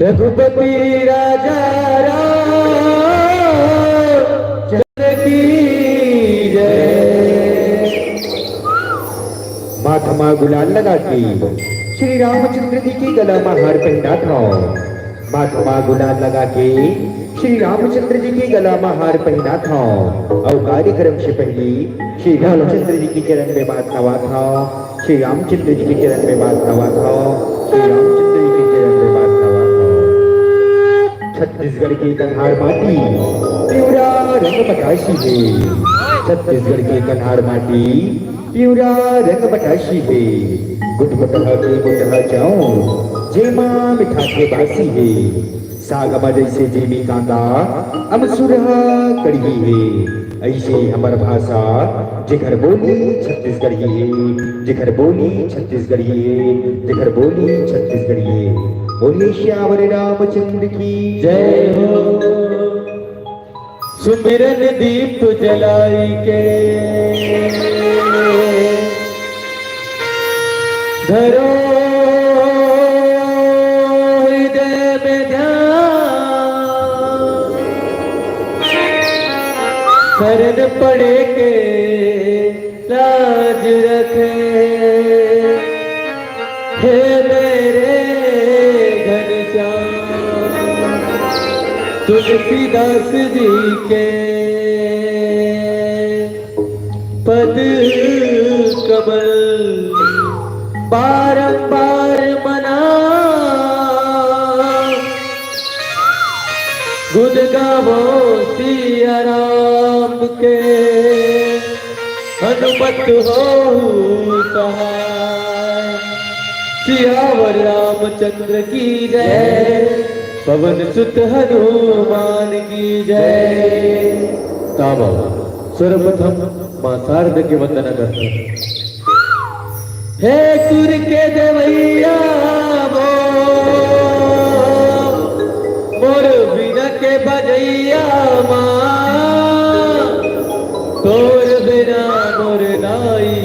रघुपति राजा चंद्र की जय। माथा गुलाल लगा के श्री रामचंद्र जी की गला में हार पहना था। माथा गुलाल लगा के श्री रामचंद्र जी की गला में हार पहना था। और कार्यक्रम से पहले श्री रामचंद्र जी के चरण में बात नवा था। श्री रामचंद्र जी के चरण में बात नवा था। श्री रामचंद्र जी के चरण में बात नवा था। छत्तीसगढ़ की कन्हार माटी प्यूरा रंग बताशी है। छत्तीसगढ़ की कन्हार माटी प्यूरा रंग बताशी है। गुटगुटहा के गुटहा जाऊं जेमा मिठा के बासी है। सागमा जैसे जेमी कांदा अमसुरहा कड़वी है। ऐसे हमर भाषा जिघर बोली छत्तीसगढ़ी है। जिघर बोली छत्तीसगढ़ी है। जिघर बोली छत्तीसगढ़ी है। बोलिए श्यावर रामचंद्र की जय हो। सुमिरन दीप जलाई के धरो हृदय में ध्यान। शरण पड़े के लाज रखे हे मेरे घनश्याम। तुलसीदास जी के पद कमल बारंबार मना, गुण गावो सिया राम के, हनुमत हो सहाय। सियावर रामचंद्र की जय, पवन सुत हनुमान की जय। ताबा सर्वप्रथम मां शारदा के वंदना करते हैं। हे सुर के देवैया मोर बिना के बजैया माँ, तोर बिना मोर नाई,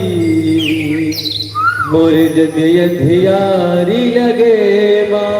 मोर जग अंधियारी लगे माँ।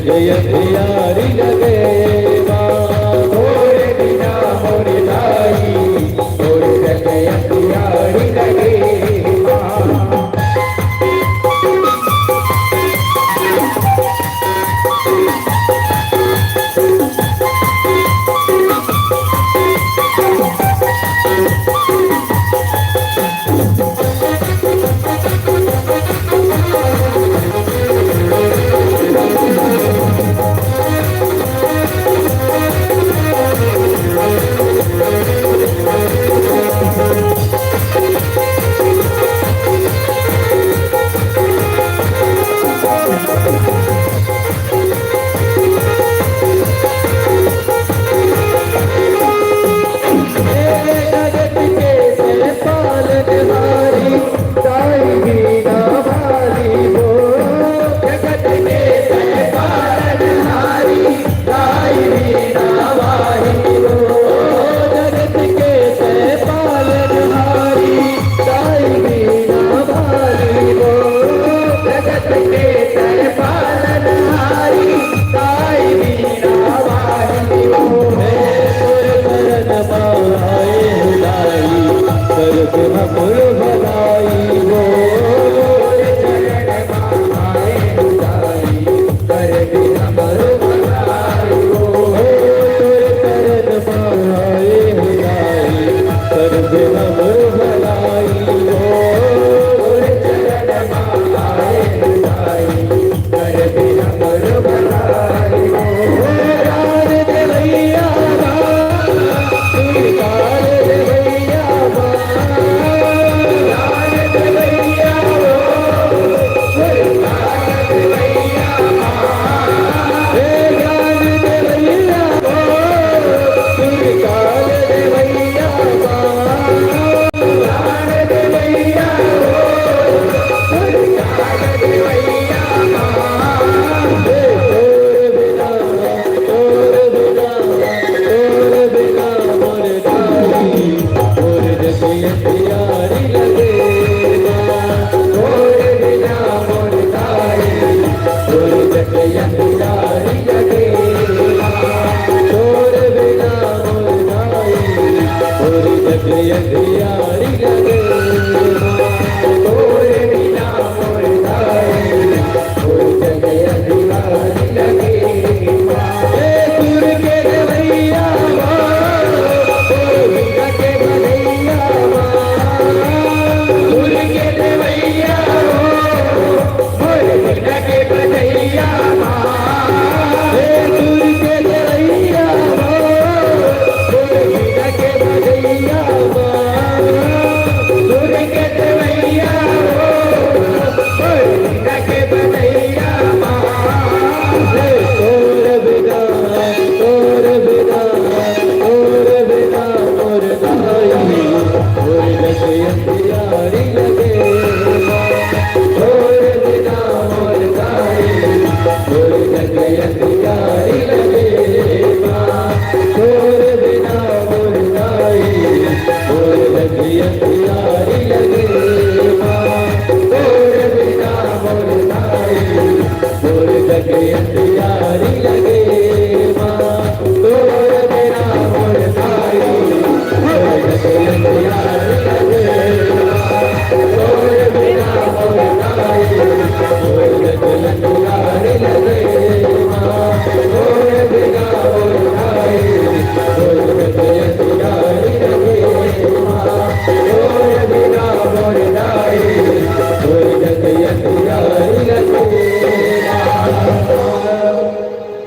जय प्यारी लगे माँ तोरे बिना मोर दाई मोर जगह प्यारी लगे माँ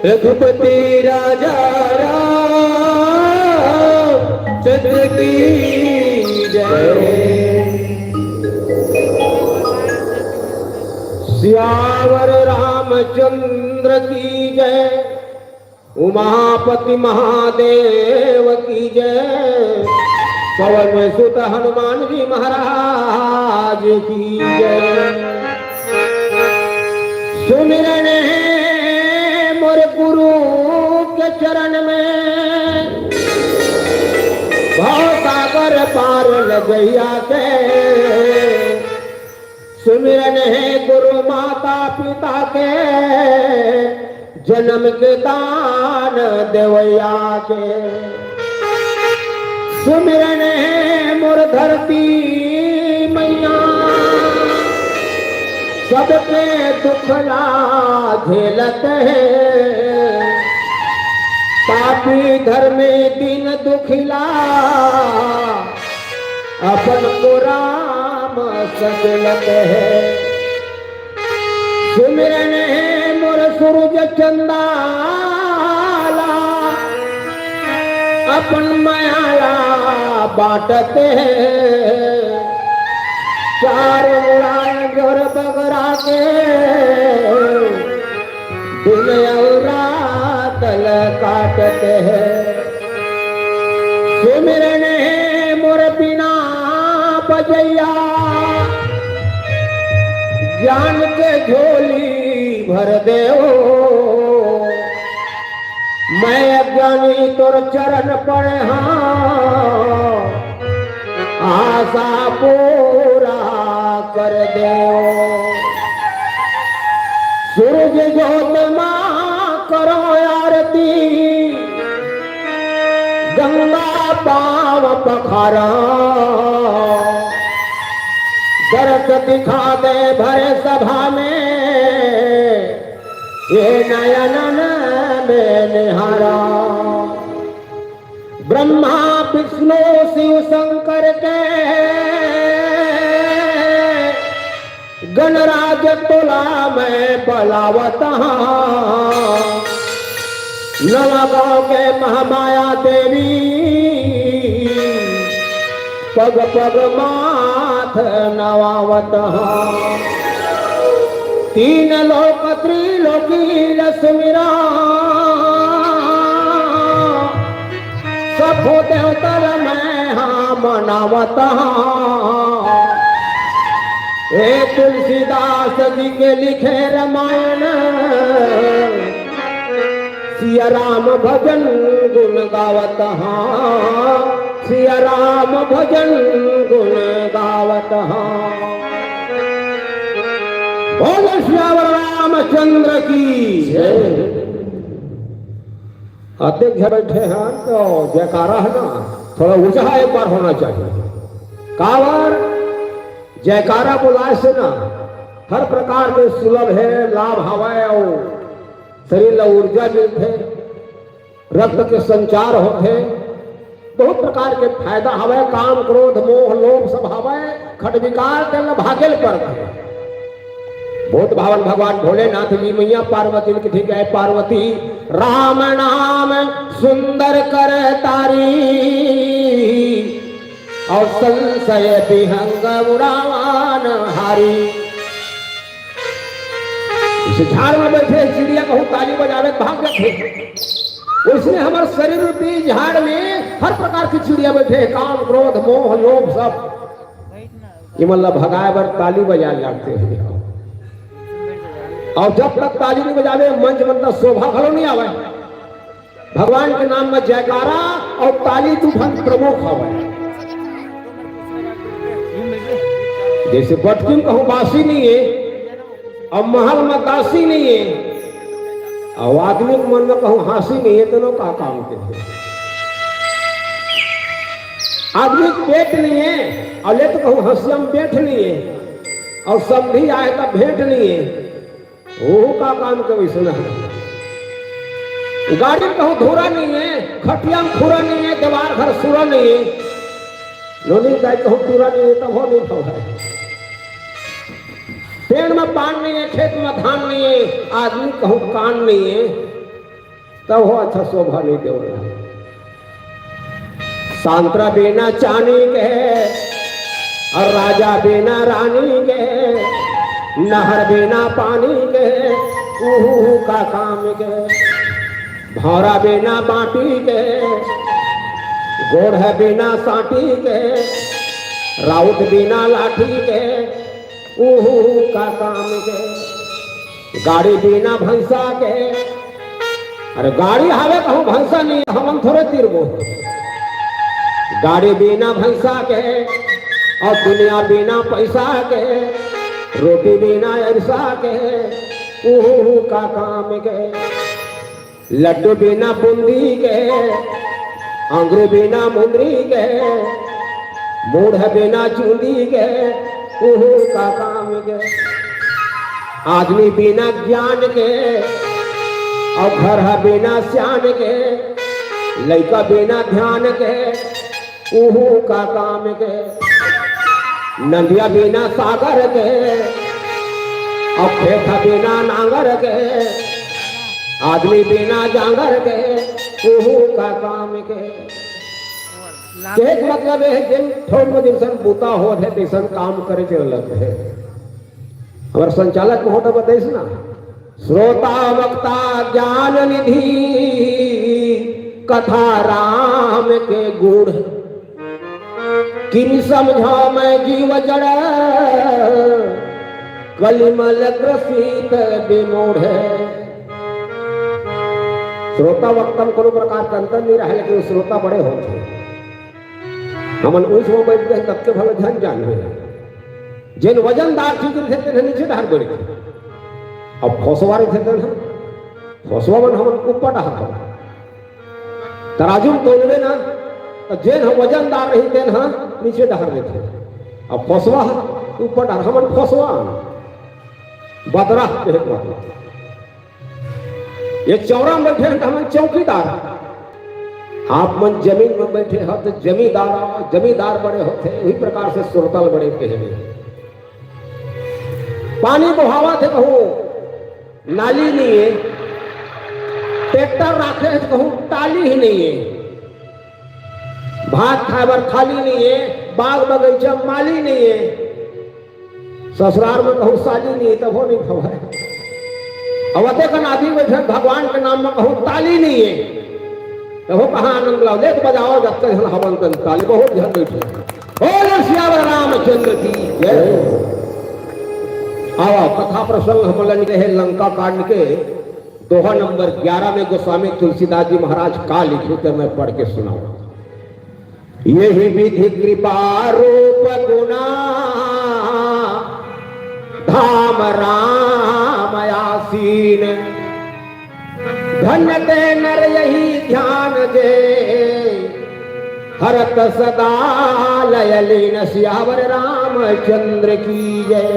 रघुपति राजा राम चंद्र की जय। सियावर रामचंद्र की जय, उमापति महादेव की जय, पवन सुत हनुमान जी महाराज की जय। सुमिरन है मोर गुरु के चरण में, भव सागर पार लगैया के। सुमिरन है गुरु माता पिता के, जन्म के दान देवैया के सुमिरन है मोर धरती मैया सबके दुखला झेलत है पापी धर्मे दिन दुखिला अपन को राम सजलत है सुमिरन है मोर सूरज चंदाला अपन माया बाटत है चार उड़ान जोर बगरा के दिन और रात काटत है सुमिरन है मोर बिना बजैया ज्ञान के झोली भर दे मैं अज्ञानी तोर चरण पड़े हाँ आशा पूरा कर दे सूरज ज्योत मां करो आरती गंगा पाव पखारा दर्द दिखा दे भरे सभा में ये नयनन में निहारा ब्रह्मा विष्णु शिव शंकर के गणराज तोला में बलावत नवागांव के महामाया देवी पग पग माथ नवावत तीन लोक त्रिलोकी रश्मिरा सभो देवतर में हाँ मनावत हे तुलसीदास जी के लिखे रामायण सिया राम भजन गुण गावत सिया राम भजन गुण गावत बोल श्यावर रामचंद्र की जय। अध्यक्ष बैठे हैं तो जयकारा है ना थोड़ा ऊंचा एक बार होना चाहिए कावर जयकारा बुलाए से ना हर प्रकार के सुलभ है लाभ हवाए और शरीर ला ऊर्जा मिलते रक्त के संचार होते बहुत प्रकार के फायदा हवे काम क्रोध मोह लोभ सब हवे खट विकार के भागेल पर बहुत भावन भगवान भोलेनाथ जी मैया पार्वती की ठीक है पार्वती राम नाम सुंदर कर तारी और संशय विहंग उड़ावान हारी इस झाड़ में बैठे चिड़िया कहूँ ताली बजावे भाग जाते उसने हमारे शरीर रूपी झाड़ में हर प्रकार की चिड़िया बैठे काम क्रोध मोह लोभ सब ये मतलब भगाए बर ताली बजा जाते हैं और जब तक ताली नहीं बजावे मंच मतलब शोभा भलो नहीं आवे भगवान के नाम में जयकारा और ताली तूफान प्रमुख आवे जैसे बटकिन कहूँ बासी नहीं है और महल में दासी नहीं है और आदमी के मन में कहूँ हंसी नहीं है दोनों का काम के आदमी पेट नहीं है और ले तो कहूँ हंसियम पेट नहीं है और समझी आए तो भेंट नहीं है वो का काम के वैसे गाड़ी कहूँ धूरा नहीं है खटिया में खुरा नहीं है दीवार घर सुरा नहीं है लोनी गाय कहूँ पूरा नहीं है तब हो नहीं खा पेड़ में पान नहीं है खेत में धान नहीं है आदमी कहूँ कान नहीं है तब हो अच्छा शोभा नहीं दे सांतरा बिना चानी के और राजा बिना रानी के नहर बिना पानी के उहू का काम के भौरा बिना बाटी के गोढ़ बिना साटी के राउत बिना लाठी के उहू का काम के गाड़ी बिना भैंसा के अरे गाड़ी हावे कहूँ भैंसा नहीं हम थोड़े तिरबो गाड़ी बिना भैंसा के और दुनिया बिना पैसा के रोटी बिना अरसा के उहू का काम के, लड्डू बिना बूंदी के, अंगूर बिना मुंदरी के, मूढ़ बिना चूंदी के, उहू का काम के, आदमी बिना ज्ञान के, और घर बिना श्यान के, लड़का बिना ध्यान के, उहू का काम के, नदिया बिना सागर के, और खेत बिना नांगर के, आदमी बिना जांगर के, उहू का काम के। मतलब है जिन थोड़ दिवसन बूता हो है दिसन काम करे चलत है। हमारे संचालक महोदय बताइस ना, श्रोता वक्ता ज्ञान निधि कथा राम के गुण, किन समझा मैं जीव जड़ कलिमल ग्रसित विमूढ़। श्रोता वक्ता में कोनो प्रकार का अंतर नहीं रहा, लेकिन श्रोता बड़े होते हैं। हमन उस समय बैठ गए तब के भले ध्यान जान हुए जिन वजनदार चीज थे नीचे ढार बढ़ गए, अब फसवारे थे फसवा मन हमन ऊपर ढार तराजू में तोलवे ना तो जेन वजनदार रही तेन नीचे ढार लेते, अब फसवा ऊपर ढार हमन फसवा बदरा ये चौरा में बैठे तो हम चौकीदार, आप मन जमीन में बैठे हो तो जमींदार बड़े होते, वही प्रकार से सुरतल बड़े कहे। पानी बहावा थे कहूँ नाली नहीं है, ट्रैक्टर राखे है कहूँ टाली ही नहीं है, भात खाबर खाली नहीं है, बाग बगीचा माली नहीं है, ससुराल में कहूँ साली नहीं है तब वो नहीं खबर। अवते का नादी बैठे भगवान के नाम में कहूँ ताली नहीं है, तो वो कहाँ आनंद लाओ लेट बजाओ जब तक हवन कर ताली बहुत ध्यान बैठे। बोलो सियावर रामचंद्र की जय। आओ कथा प्रसंग हम कहे लंका कांड के दोहा नंबर 11 में गोस्वामी तुलसीदास जी महाराज का लिखे तो मैं पढ़ के सुनाऊं। यही विधि कृपा रूप गुना धाम राम आसीन, धन्य ते नर यही ध्यान दे, हरत सदा लयलीन सियावर रामचंद्र की जय।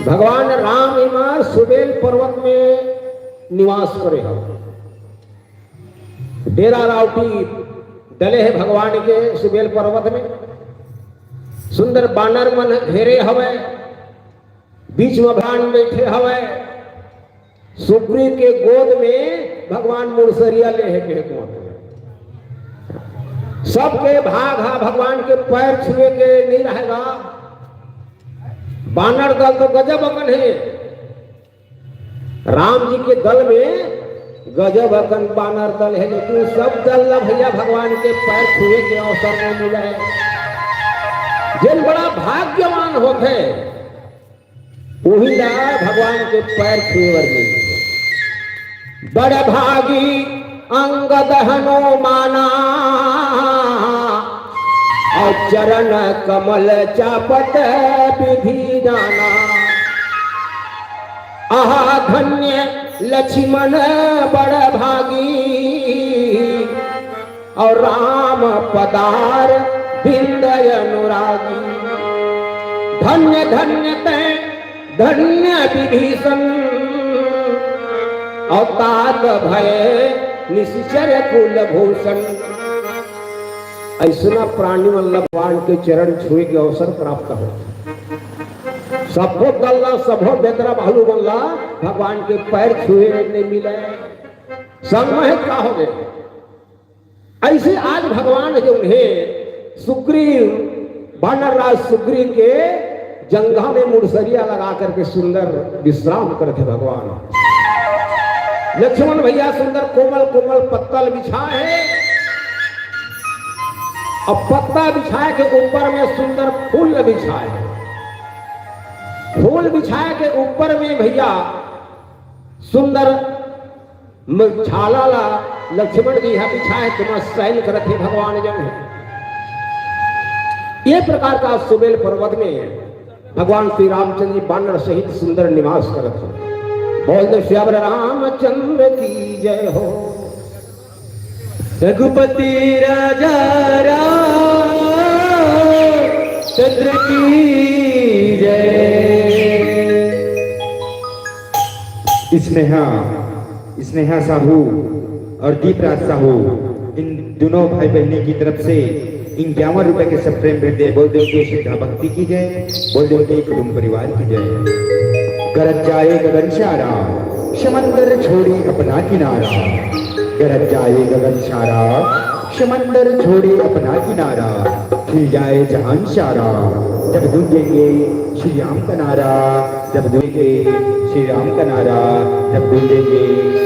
भगवान राम इमा सुबेल पर्वत में निवास करे हो, डेरा रावटी डले है भगवान के सुबेल पर्वत में। सुंदर बानर मन घेरे हवे, बीच में भगवान बैठे हवे, सुग्रीव के गोद में भगवान मुड़सरिया ले है के सबके भाग हा भगवान के पैर छुए के नहीं रहेगा। बानर दल तो गजब अकन है, राम जी के दल में गजब अकन बानर दल है, लेकिन सब दल न भैया भगवान के पैर छुए के अवसर में मिले। जिन बड़ा भाग्यवान होते वही भगवान के पैर छुए वर्ग बड़ भागी अंगद हनुमाना, और चरण कमल चापत विधि जाना। आहा धन्य लक्ष्मण बड़ भागी, और राम पदार बिंदय अनुरागी। धन्य धन्य तय धन्य विभीषण, और तात भय निश्चर कुल भूषण। ऐसा प्राणी वल्लभ भगवान के चरण छुए के अवसर प्राप्त हो। सबो दल्ला सबो बेतरा भालू बनला, भगवान के पैर छुए नहीं मिले, संगमहित का हो गए। ऐसे आज भगवान जो उन्हें सुग्रीव वानर राज सुग्रीव के जंघा में मुड़सरिया लगा करके सुंदर विश्राम करते भगवान। लक्ष्मण भैया सुंदर कोमल कोमल पत्तल बिछाए, और पत्ता बिछाए के ऊपर में सुंदर फूल बिछाए। फूल बिछाए के ऊपर में भैया सुंदर छाला ला लक्ष्मण जी है बिछाए, तुम सैन करते भगवान जब है। ये प्रकार का सुबेल पर्वत में भगवान श्री रामचंद्र जी बानर सहित सुंदर निवास करत हैं। बोल दे श्यावर रामचंद्र की जय हो। रघुपति राजा रामचंद्र की जय। स्नेहा साहू और दीपराज साहू इन दोनों भाई बहनी की तरफ से 51 रुपए के सब प्रेम भेंट दे। बोल दो कि श्रद्धा भक्ति की जय, बोल दो कि कुटुंब परिवार की जय। गरज जाए गगन सारा, समंदर छोड़ी अपना किनारा। गरज जाए गगन सारा, समंदर छोड़ी अपना किनारा। खिल जाए जहान सारा, जब गूंजेंगे श्री राम का नारा। जब गूंजेंगे श्री राम का नारा, जब गूंजेंगे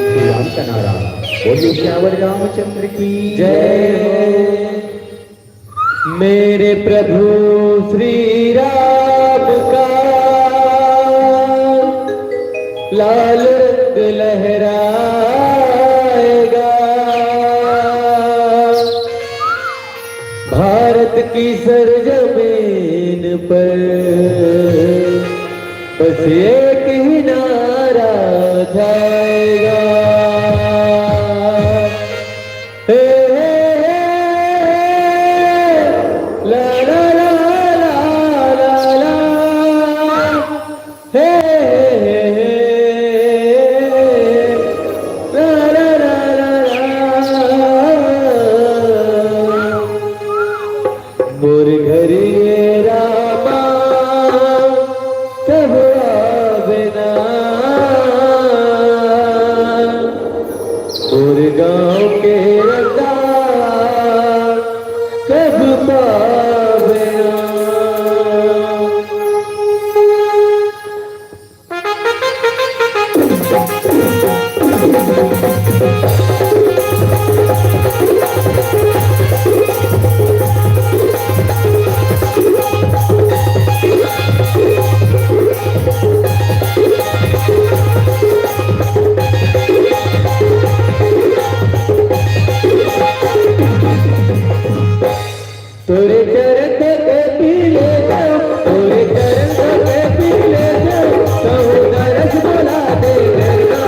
श्री राम का नारा। बोलिए श्यावर रामचंद्र की जय। मेरे प्रभु श्री राम का लाल रंग लहराएगा। भारत की सरजमीन पर बस एक ही नारा जाएगा। हे हे हे ला ला ला ला ला ला हे हे हे ला ला ला ला मोर घरी रामा कब आवेना। मोर गाँव के रंगा कब पावेना। तोरे चरण के पीले जाओ, तोरे चरण के पीले जाओ, कहूँ दरस बोला दे गंगा।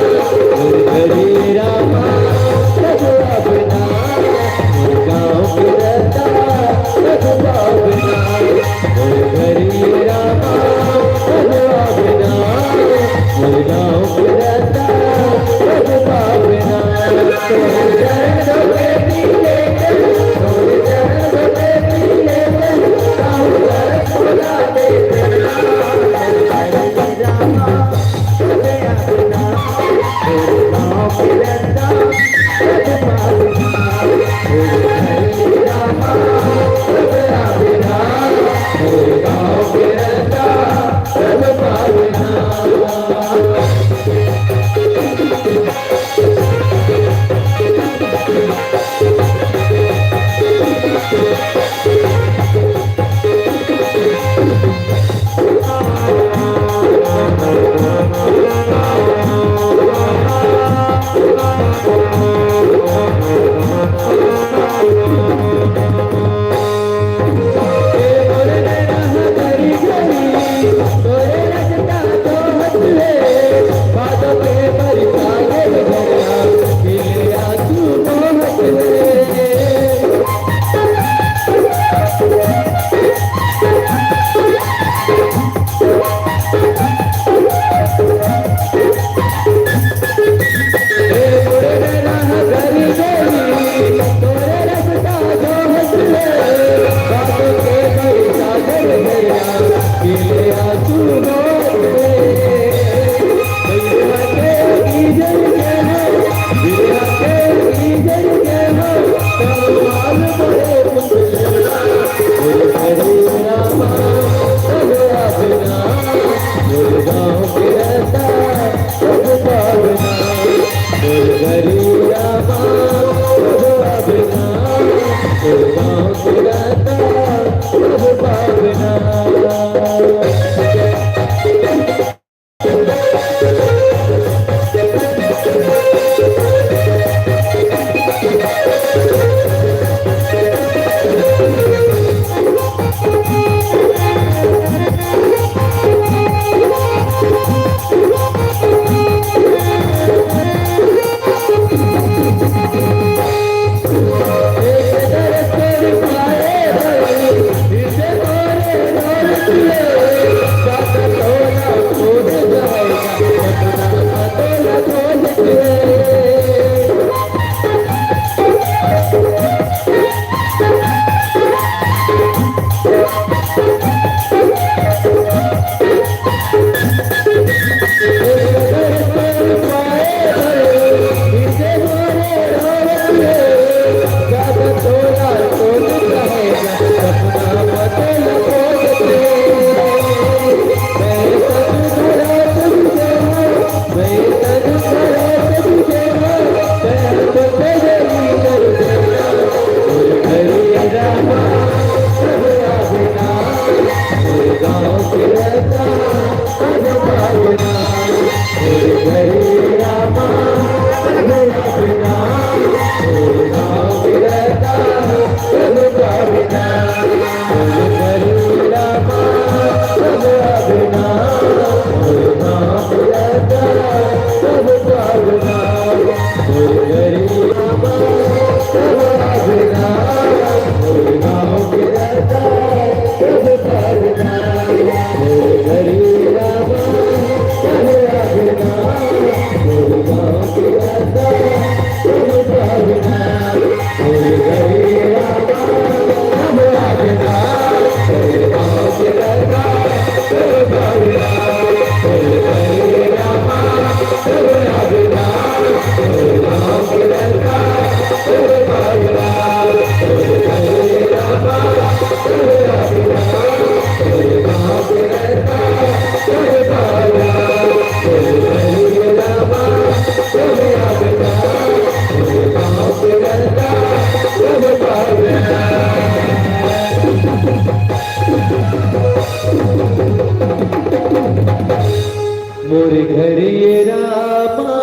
मोर घर ये रामा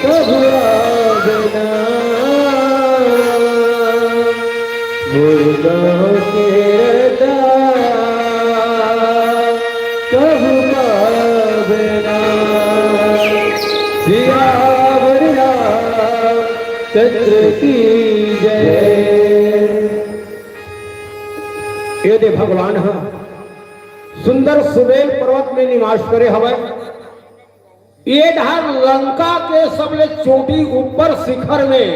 कब आगना मोर गाँव के रदा कब पावना सियावर चंद्र की जय। ये दे भगवान है सुंदर सुबेल पर्वत में निवास करे हवे। ये ढार लंका के सबले चोटी ऊपर शिखर में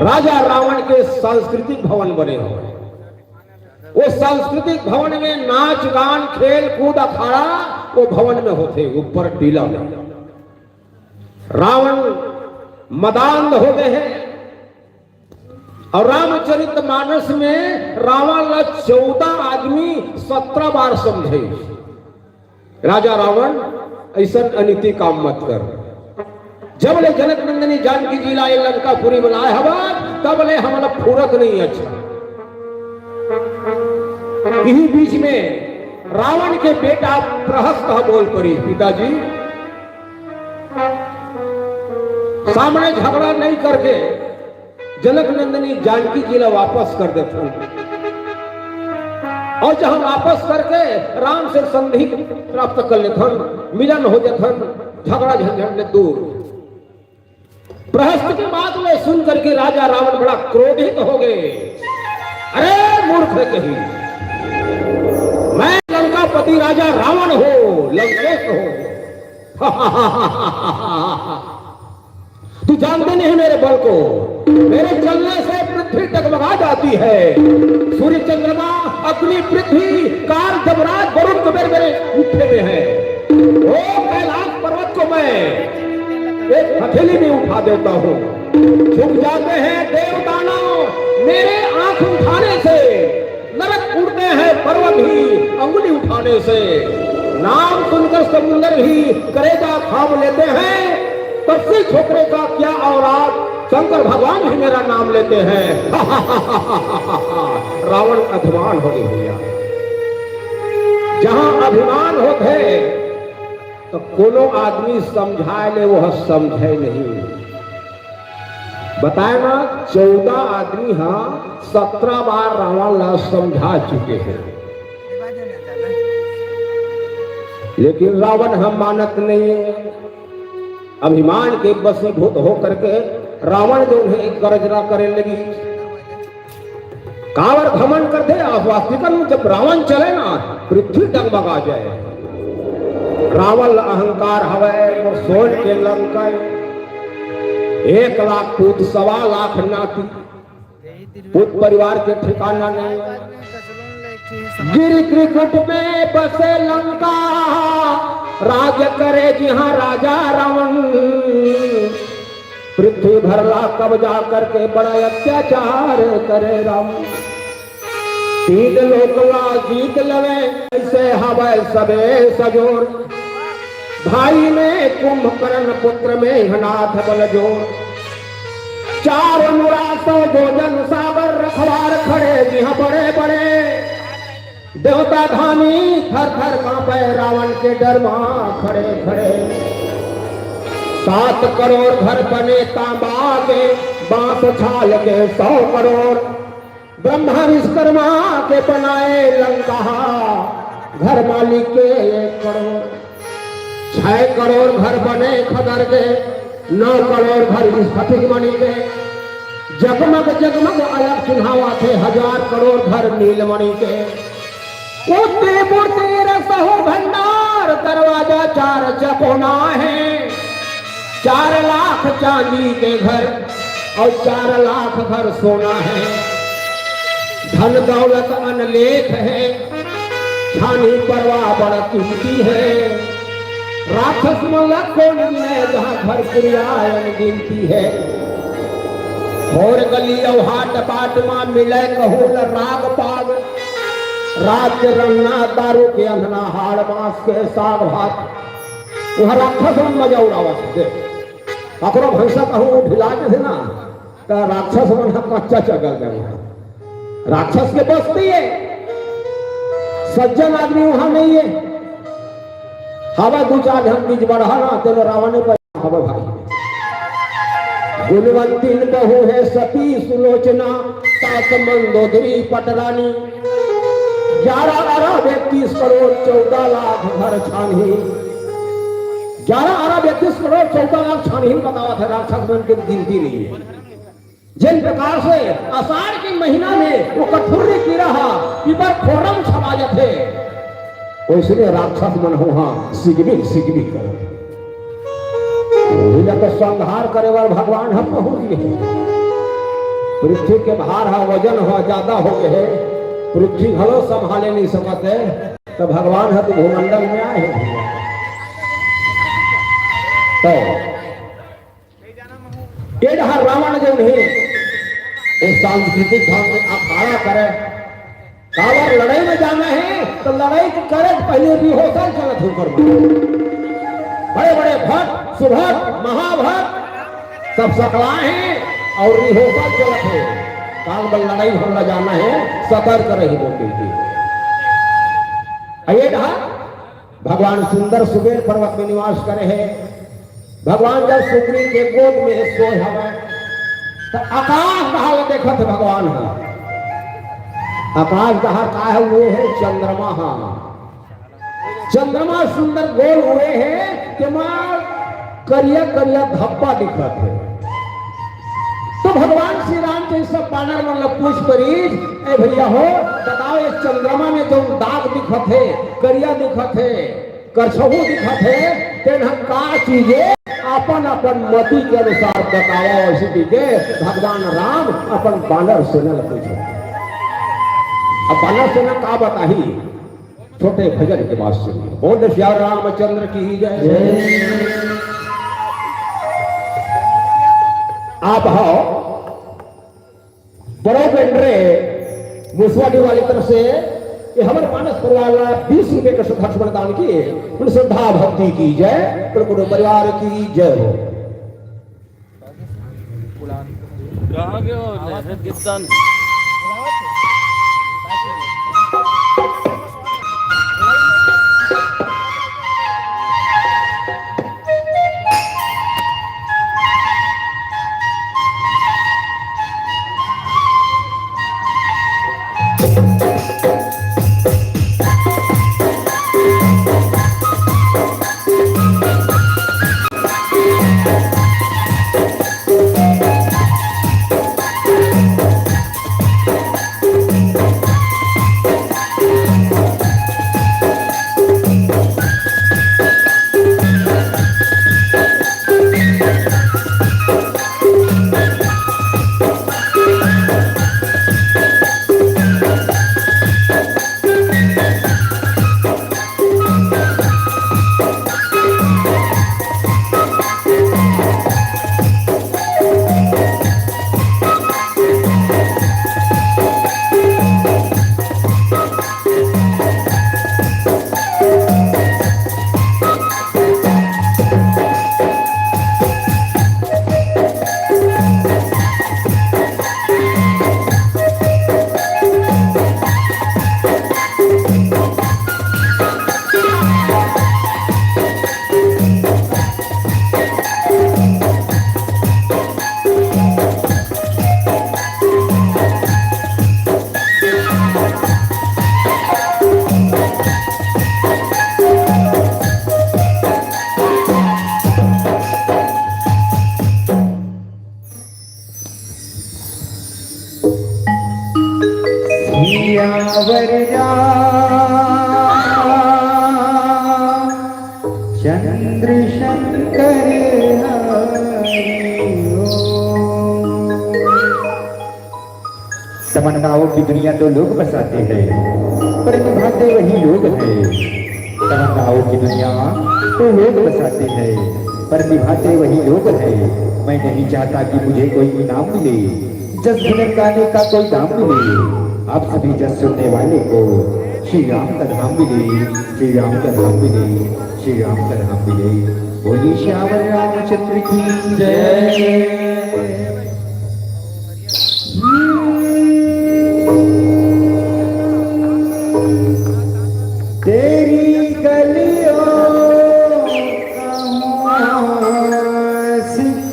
राजा रावण के सांस्कृतिक भवन बने हुए। वो सांस्कृतिक भवन में नाच गान खेल कूद अखाड़ा वो भवन में होते ऊपर टीला में। रावण मदांध हो गए हैं और रामचरित मानस में रावण ला 14 आदमी 17 बार समझे राजा रावण ऐसा अनिति काम मत कर। जब ले जनक नंदनी जानकी जी लाए लंकापुरी बनाए हवा तब ले हमारा फूरत नहीं अच्छा। यही बीच में रावण के बेटा प्रहस्त बोल पड़ी पिताजी सामने झगड़ा नहीं करके जनक नंदनी जानकी जी ला वापस कर देते और जहां वापस करके राम से संधि प्राप्त कर लेते मिलन हो जाते झगड़ा झंझट ले दूर। प्रहस्त की बात में सुन करके राजा रावण बड़ा क्रोधित हो गए। अरे मूर्ख कहीं मैं लंकापति राजा रावण हो लंकेश हो तू जानते नहीं मेरे बल को। मेरे चलने से पृथ्वी डगमगा जाती है। सूर्य चंद्रमा अग्नि पृथ्वी कार जबराज वरुण कुबेर मेरे उठे हुए हैं। ओ कैलाश पर्वत को मैं एक हथेली में उठा देता हूँ। झुक जाते हैं देव दानव मेरे आंख उठाने से। नरक उड़ते हैं पर्वत ही अंगुली उठाने से। नाम सुनकर समुंदर भी करेगा थाम लेते हैं। सबसे छोकरे का क्या औलाद शंकर भगवान ही मेरा नाम लेते हैं। रावण अभिमान हो गया। जहां अभिमान होते तो कोनो आदमी समझाए ले वो समझे नहीं। बताए ना 14 आदमी 17 बार रावण ला समझा चुके हैं लेकिन रावण हम मानत नहीं है। अभिमान के वशीभूत हो करके रावण जो है गर्जना करे लगी। कावर घमंड कर दे वास्तविकन जब रावण चले ना पृथ्वी डगमगा जाए। रावण अहंकार हवे वो सोच के लंका 1 लाख पूत 1.25 लाख नाती पूत परिवार के ठिकाना नहीं। गिर त्रिकुट में बसे लंका राज्य करे जहां राजा रावण। पृथ्वी भरला कब्जा करके बड़ा अत्याचार करे रावण। 3 लोकला जीत लवे ऐसे हवे सबे सजोर। भाई में कुंभकर्ण पुत्र में हनाथ बलजोर। 4 मुरासों भोजन सागर रखवार खड़े जहां बड़े बड़े देवता धामी थर थर कांपे रावण के डर खड़े खड़े। 7 करोड़ घर बने तांबा के बांस छाल के 100 करोड़। ब्रह्मा विश्वकर्मा के बनाए लंका घर मालिक के 1 करोड़। 6 करोड़ घर बने खदर के 9 करोड़ घर स्फटिक मणि के। जगमग जगमग अलग चिन्हावा थे 1000 करोड़ घर नीलमणि के। कोते मूर्ति रसहु भंडार, दरवाजा 4 चकोना है। 4 लाख चांदी के घर और 4 लाख घर सोना है। धन दौलत अनलेख है, छानी परवा बड़ा कीमती है। राक्षस मला कौन है जहाँ घर क्रियायन गिनती है। और गली और हाट बाट मां मिले कहूँ न राग पाग। रात के रंगना दारू के अंधना हाड़ मांस के साग भात। वह राक्षस मन मजा उड़ावत थे। ककरो भैंसा कहूँ ढिला के थे ना तो राक्षस मन कच्चा चगल गए। राक्षस के बस्ती है, सज्जन आदमी वहां नहीं है। हवा 2-4 ढंग बीज बढ़ा ना तेरे रावण पर हवा भाई। गुणवंतीन बहु है सती सुलोचना, सात मंदोदरी पटरानी। 11 अरब 31 करोड़ 14 लाख घर छानी। 11 अरब 31 करोड़ 14 लाख छानी बतावा था। राक्षस मन की गिनती नहीं है। जिन प्रकार से आषाढ़ के महीना में वो कठुर्री की रहा पीपर फोरम छमाजत है, इसलिए राक्षस मन हो हाँ सिगबी करो। तो संहार करे वाले भगवान हम पहुंच गए। पृथ्वी के भार है, वजन हो ज्यादा हो गए, पृथ्वी भलो संभाले नहीं सकते तो भगवान है तो भूमंडल में आए हैं। तो रावण जो नहीं वो सांस्कृतिक ढंग से अखाड़ा करे। कावर लड़ाई में जाना है तो लड़ाई करे पहले रिहर्सल चलत होकर बड़े बड़े भट्ट सुभट महाभट्ट सब सकलाए हैं और रिहर्सल चलत है। काल बल लड़ाई होना जाना है सतर्क रही बोलती थी। ये कहा भगवान सुंदर सुबेर पर्वत में निवास करे है। भगवान जब सुग्री के गोद में सोए हवा तो आकाश कहा देखत भगवान है। आकाश कहा है हुए है चंद्रमा। चंद्रमा सुंदर गोल हुए हैं कि मां करिया करिया धब्बा दिखत है। तो भगवान श्री राम के सब बानर मन पूछ परीज ए भैया हो बताओ ये चंद्रमा में जो दाग दिखत है करिया दिखत है करछहू दिखत है तेन हम का चीजे अपन अपन मति के अनुसार बताओ। ऐसी चीजें भगवान राम अपन बानर सेना पूछो। अब बानर सेना का बताही छोटे भजन के बाद सुनिए। बोल श्री रामचंद्र की जय। आप हो बड़ो बेंड्रे मुसवाड़ी वाली तरफ से ये हमारे मानस परिवार वाला 20 रुपए का सुधार दान किए। उन श्रद्धा भक्ति की जय, पूरे परिवार की जय हो। कहाँ गए हो कीर्तन? चंद्रशंकर हरि ओम। तमन्नाओं की दुनिया तो लोग बसाते हैं पर निभाते वही लोग हैं। तमन्नाओं की दुनिया तो लोग बसाते हैं पर निभाते वही लोग हैं। मैं नहीं चाहता कि मुझे कोई इनाम मिले, जस गुनर गाने का कोई दाम मिले। आप सभी जस सुनने वाले को श्री राम का धाम मिले, श्री राम का धाम मिले, श्री राम का धाम मिले। बोलिए श्यावर रामचंद्र की जय। तेरी गलियों का आशिक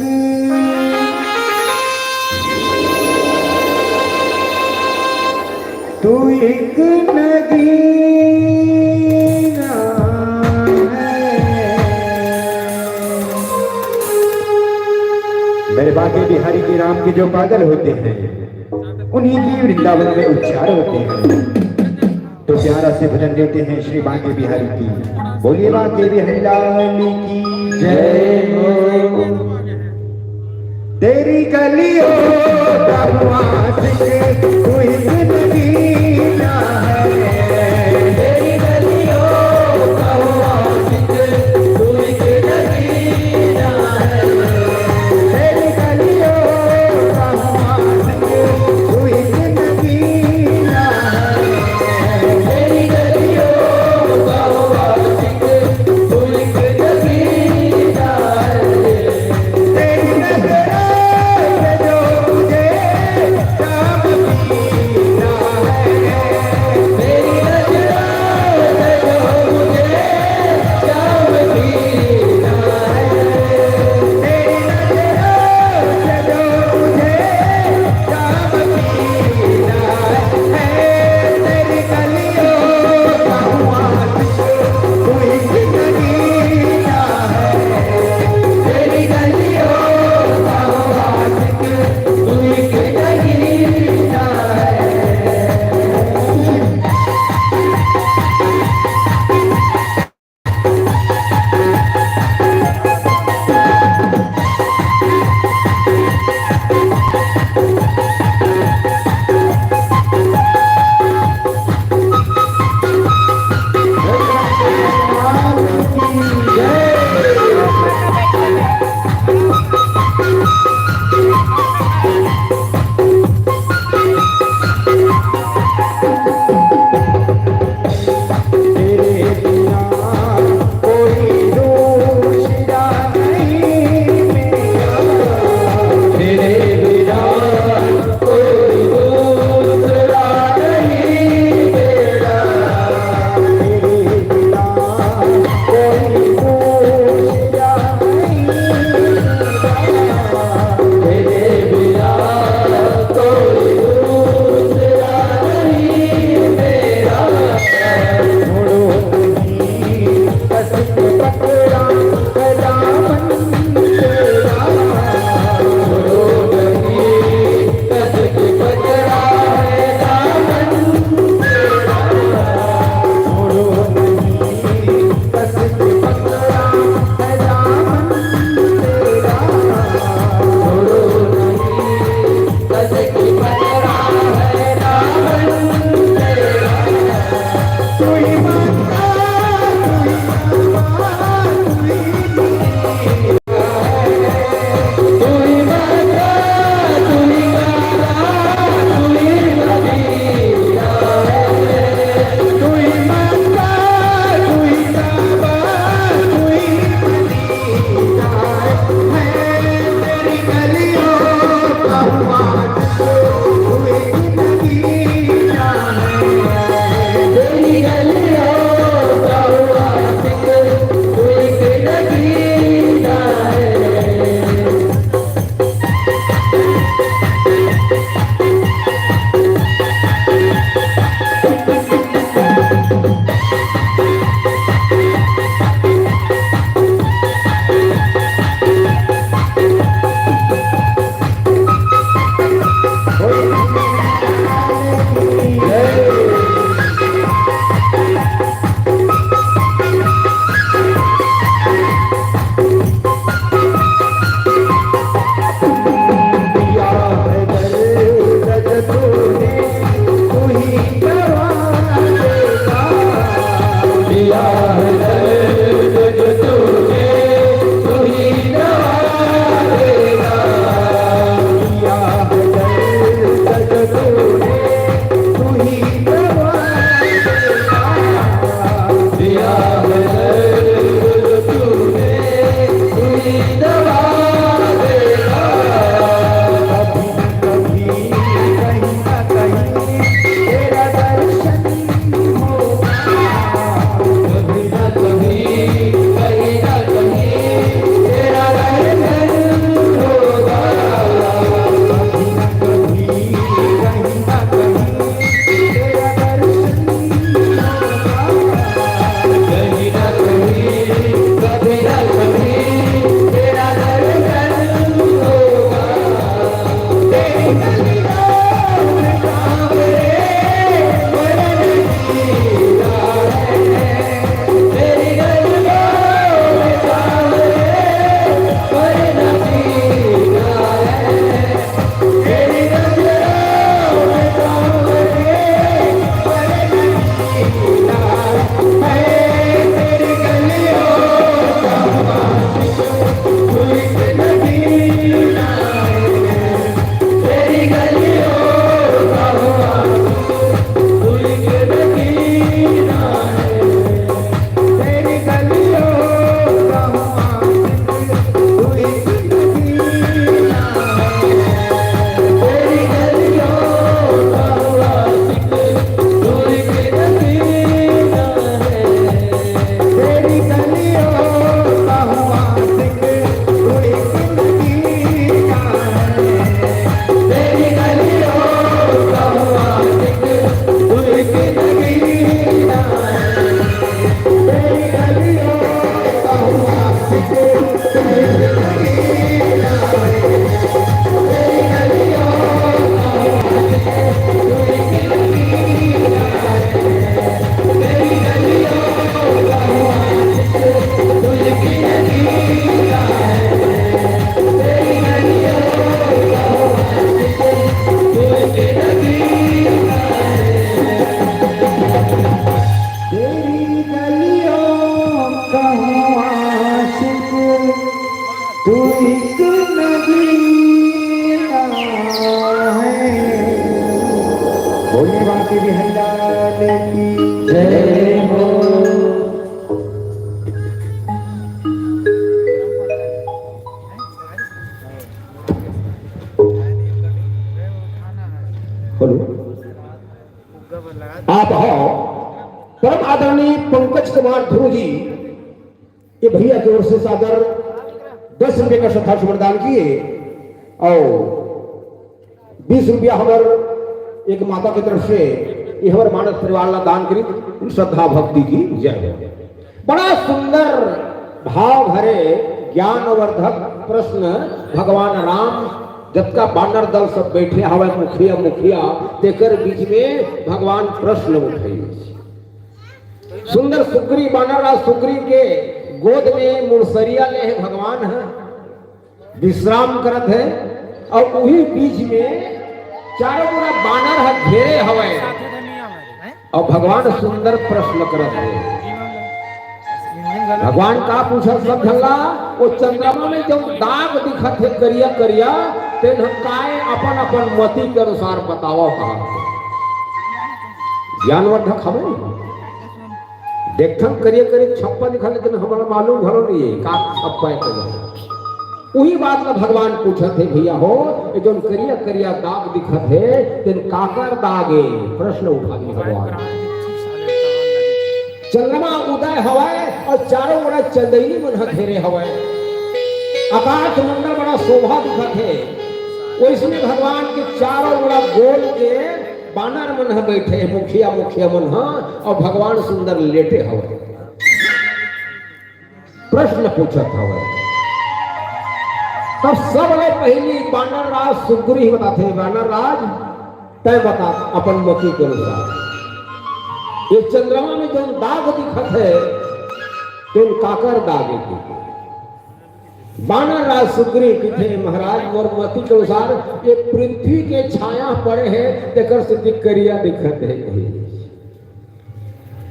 तू एक नगीना है। मेरे बाके बिहारी के राम के जो पागल होते हैं उन्हीं की वृंदावन में उच्चार होते हैं। तो प्यारा से भजन देते हैं श्री बाके बिहारी की। बोलिए बाके बिहारी लाल की जय हो। तेरी गलियों का आशिक तू एक नगीना है। तेरी गलियों का आशिक तू एक नगीना है। तेरी गलियों का आशिक तू एक नगीना है। तेरी गलियों का आशिक तू एक नगीना है। तेरी नजर जो मुझे काम कीना है। कहूँ आशिक तू एक नगीना है। बोले बाकी भी हल्लाल की जय हो। आप आओ परम आदरणीय पंकज कुमार ध्रुव जी, ये भैया की ओर से सादर 10 रुपये का श्रद्धा सुमन किए और 20 रुपया हमार एक माता की तरफ से ये हमारे मानस परिवार ला दान करी। श्रद्धा भक्ति की जय। बड़ा सुंदर भाव भरे ज्ञानवर्धक प्रश्न भगवान राम जबका बानर दल सब बैठे हवा मुखिया मुखिया तेकर बीच में भगवान प्रश्न उठे। सुंदर सुग्री बानर और सुग्री के गोद में मुड़सरिया ले है भगवान है विश्राम करत है और वही बीच में चारों पूरा बानर है घेरे हवाए और भगवान सुंदर प्रश्न करत है। भगवान का पूछा सब झल्ला वो चंद्रमा में जो दाग दिखत है करिया करिया तेन काए अपन अपन मति के अनुसार बताओ कहा ज्ञानवर्धक हमें देखन करिए करिए छप्पा दिखा लेकिन हमारा मालूम भरो नहीं है का छप्पा है। वही बात में भगवान पूछत है भैया हो जो करिया करिया दाग दिखत है तेन काकर दागे प्रश्न उठा दिए भगवान। चंद्रमा उदय हवाए और चारों बड़ा चंदनी मन घेरे हवाए आकाश मंडल बड़ा शोभा दिखत है। इसमें भगवान के चारों बड़ा गोल के बानर मन बैठे मुखिया मुखिया मन और भगवान सुंदर लेटे हवे प्रश्न पूछत हवे। तब सब लोग पहली बानर राज सुग्री बताते बानर राज तय बता अपन मति के अनुसार ये चंद्रमा में जो दाग दिखत है तो काकर दागे की बानर राज सुग्री थे महाराज मोर मति के अनुसार ये पृथ्वी के छाया पड़े है तेकर से करिया दिखत है।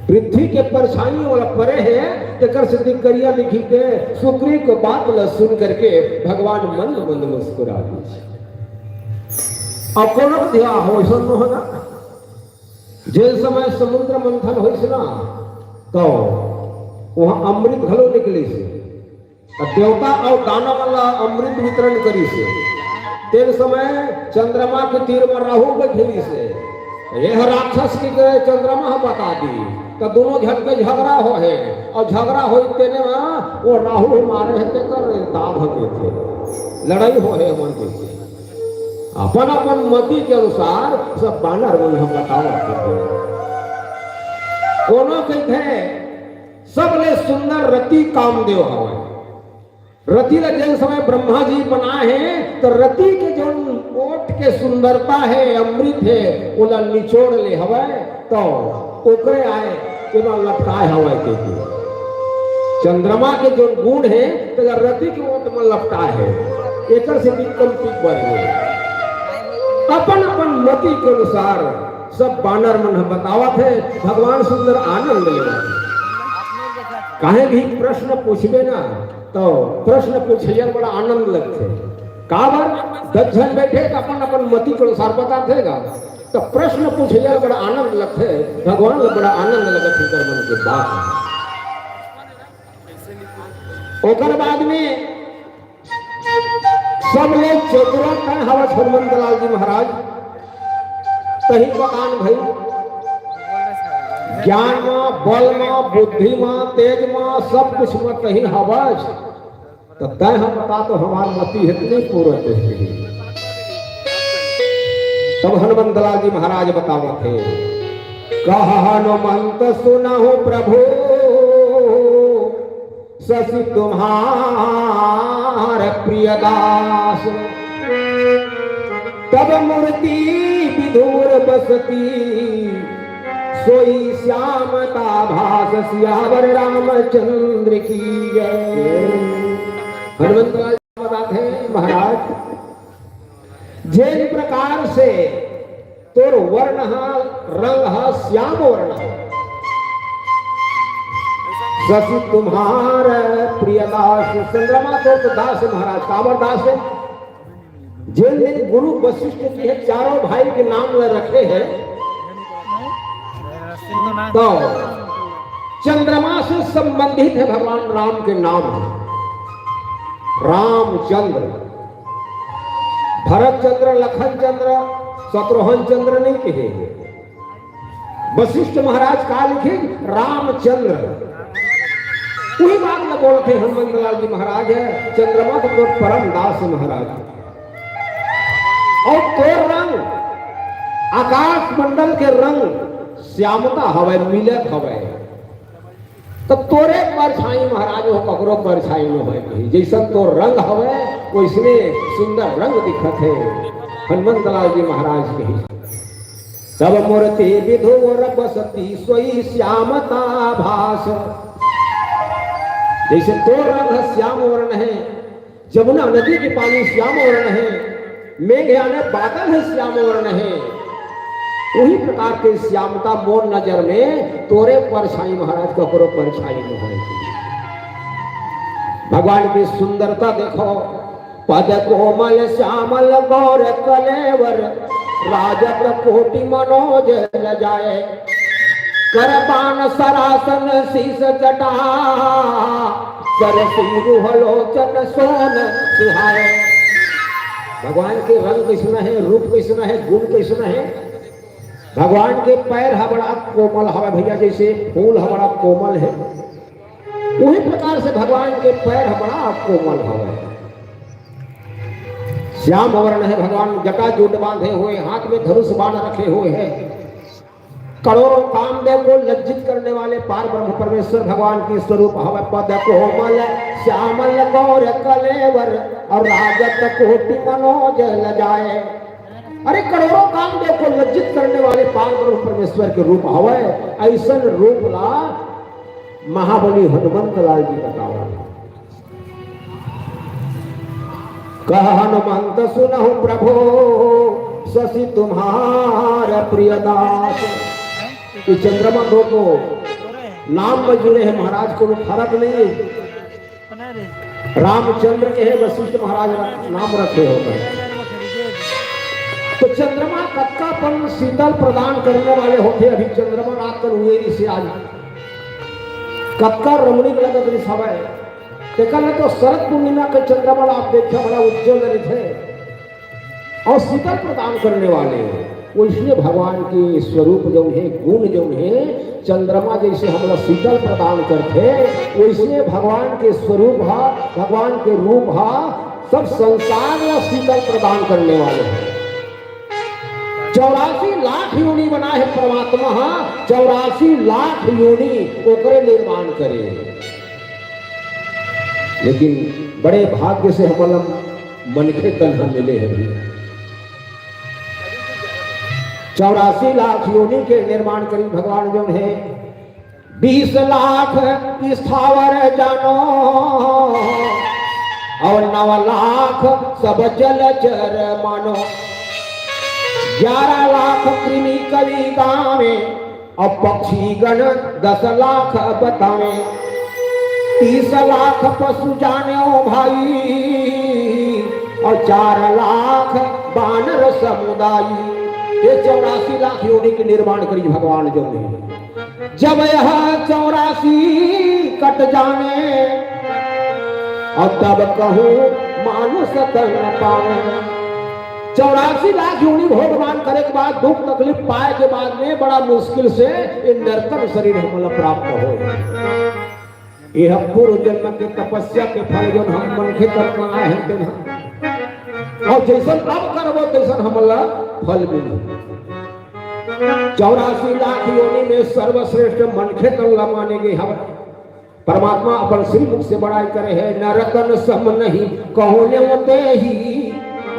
पृथ्वी के परछाई वाला परे है तेकर से करिया दिखी के सुग्री को बात ल सुन करके भगवान मंद मंद मुस्कुरा दी। अब कोनो दिया हो ऐसा न होना जिस समय समुद्र मंथन हो तो वहां अमृत घलो निकले से देवता और दानव वाला अमृत वितरण करी से तेल समय चंद्रमा के तीर में राहु बैठेली से यह राक्षस के चंद्रमा बता दी तो दोनों झटके झगड़ा हो है और झगड़ा हो तेने में वो राहु मारे है तेकर दाभ के थे लड़ाई हो है मन के अपन अपन मति के अनुसार सब बानर मन हम बताओ कोनो कहते सब ले सुंदर रति कामदेव हवा रति ला जन समय ब्रह्मा जी बनाए हैं तो रति के जो ओट के सुंदरता है अमृत है ओला निचोड़ ले हवाए तो ओकरे आए ओला लटकाए हवाए के चंद्रमा के जो गुण है तो रति के ओट में लपटाए है एकर से विकल्पित बने अपन अपन मति के अनुसार सब बानर मन बतावत है भगवान सुंदर आनंद लेवा काहे भी प्रश्न पूछबे ना तो प्रश्न पूछिए बड़ा आनंद लगते काबर 10 जन बैठे तो अपन अपन मति के अनुसार बतातेगा तो प्रश्न पूछिए बड़ा आनंद लगते भगवान को बड़ा आनंद लगत है मन के बात ओकर बाद में सब लोग चतुरा का हवा हनुमंत लाल जी महाराज तही बकान भाई ज्ञान में बल में बुद्धि में तेज में सब कुछ में कहीं हवाज तो तय हम बता तो हमार मति इतनी पूर्ण तब हनुमंत लाल जी महाराज बतावा थे कहा हनुमंत सुनहु प्रभु शशि तुम्हार प्रियदास तब मूर्ति विधुर बसती सोई श्यामता भास सियावर रामचंद्र की जय। हनुमंत लाल बताते हैं महाराज जिन प्रकार से तोर वर्ण रंग श्याम वर्ण शशि तुम्हार प्रियदास। चंद्रमा तो दास है महाराज, कावर दास है। जिन दिन गुरु वशिष्ठ जी है चारों भाई के नाम रखे हैं, तो चंद्रमा से संबंधित है भगवान राम के नाम। रामचंद्र, भरत चंद्र, लखन चंद्र, शत्रुघ्न चंद्र नहीं कहे। वशिष्ठ महाराज का लिखे रामचंद्र। वही बात में बोलते हनुमंत लाल जी महाराज है, चंद्रमा तो परम दास महाराज। और तो रंग आकाश मंडल के रंग श्यामता हवे, मिलत हवे। तो तोरे परछाई महाराज हो, ककरो परछाई न होए कहीं। जैसा तो रंग हवे वैसने सुंदर रंग दिखत है हनुमंत लाल जी महाराज के। सब मूर्ति विधुर बसती सोई श्यामता भास। जैसे तो रंग श्याम वर्ण है, जमुना नदी के पानी श्याम वर्ण है, मेघ आने बादल है श्याम वर्ण है, वही प्रकार के श्यामता मोर नजर में तोरे परछाई महाराज ककरो परछाई न होए। भगवान की सुंदरता देखो, पद कोमल श्यामल गौर कलेवर, राजत कोटि मनोज ल जाए, करपान सरासन शीस जटा, सरसी रुहलोचन सोन सुहाए। भगवान के रंग कैसना है, रूप कैसना है, गुण कैसना है। भगवान के पैर है बड़ा कोमल हवा भैया, जैसे फूल है बड़ा कोमल है, उसी प्रकार से भगवान के पैर है बड़ा कोमल हवा। श्याम वर्ण है भगवान, जटा जूट बांधे हुए, हाथ में धनुष बाण रखे हुए हैं। करोड़ों कामदेव को लज्जित करने वाले पार ब्रह्म परमेश्वर भगवान की स्वरूप हवा। पद कोमल श्यामल गौर कलेवर, और राजत कोटि मनोज ल जाए। अरे करोड़ों कामदेव को लज्जित करने वाले पार ब्रह्म परमेश्वर के रूप हवे। ऐसा रूप ला महाबली हनुमंत लाल जी बताओ। कह हनुमंत सुनहु प्रभु, शशि तुम्हार प्रियदास। तो चंद्रमा दो को नाम में जुड़े हैं महाराज, को फर्क नहीं। रामचंद्र के है, वशिष्ठ महाराज नाम रखे होते। तो चंद्रमा कत्कापन शीतल प्रदान करने वाले होते। अभी चंद्रमा रात कर हुए से आज कत्का रमणीक लगत समय देखल तो शरद पूर्णिमा के चंद्रमा आप देखे बड़ा उज्जवल थे और शीतल प्रदान करने वाले। इसलिए भगवान के स्वरूप जो है, गुण जो है, चंद्रमा जैसे हम लोग शीतल प्रदान करते, वैसे भगवान के स्वरूप है, भगवान के रूप है, सब संसार में शीतल प्रदान करने वाले हैं। 84 लाख योनि बना है परमात्मा, 84 लाख योनि ओकरे निर्माण करे। लेकिन बड़े भाग्य से हम मनखे तन्हा मिले हैं। 84 लाख योनि के निर्माण करी भगवान जो है। 20 लाख स्थावर जानो, और 9 लाख सब जलचर मानो। 11 लाख कृमि कवि गावे, और पक्षी गण 10 लाख बतावे। 30 लाख पशु जाने ओ भाई, और 4 लाख बानर समुदायी। ये 84 लाख योनि के निर्माण करी भगवान जो है। जब यह 84 कट जाने, और तब कहूँ मानुष तन पावे। 84 लाख योनि भगवान करे के बाद, दुख तकलीफ पाए के बाद में बड़ा मुश्किल से ये नर्तन शरीर हमला प्राप्त हो। यह पूर्व जन्म के तपस्या के फल जो हम मन के करना है, और जैसन अब करबो तैसन हमला फल मिली। 84 लाख योनि में सर्वश्रेष्ठ मनखे तल्ला माने गए। हम परमात्मा अपन श्री मुख से बड़ाई करे है। नरतन सम नहीं कहोले होते ही,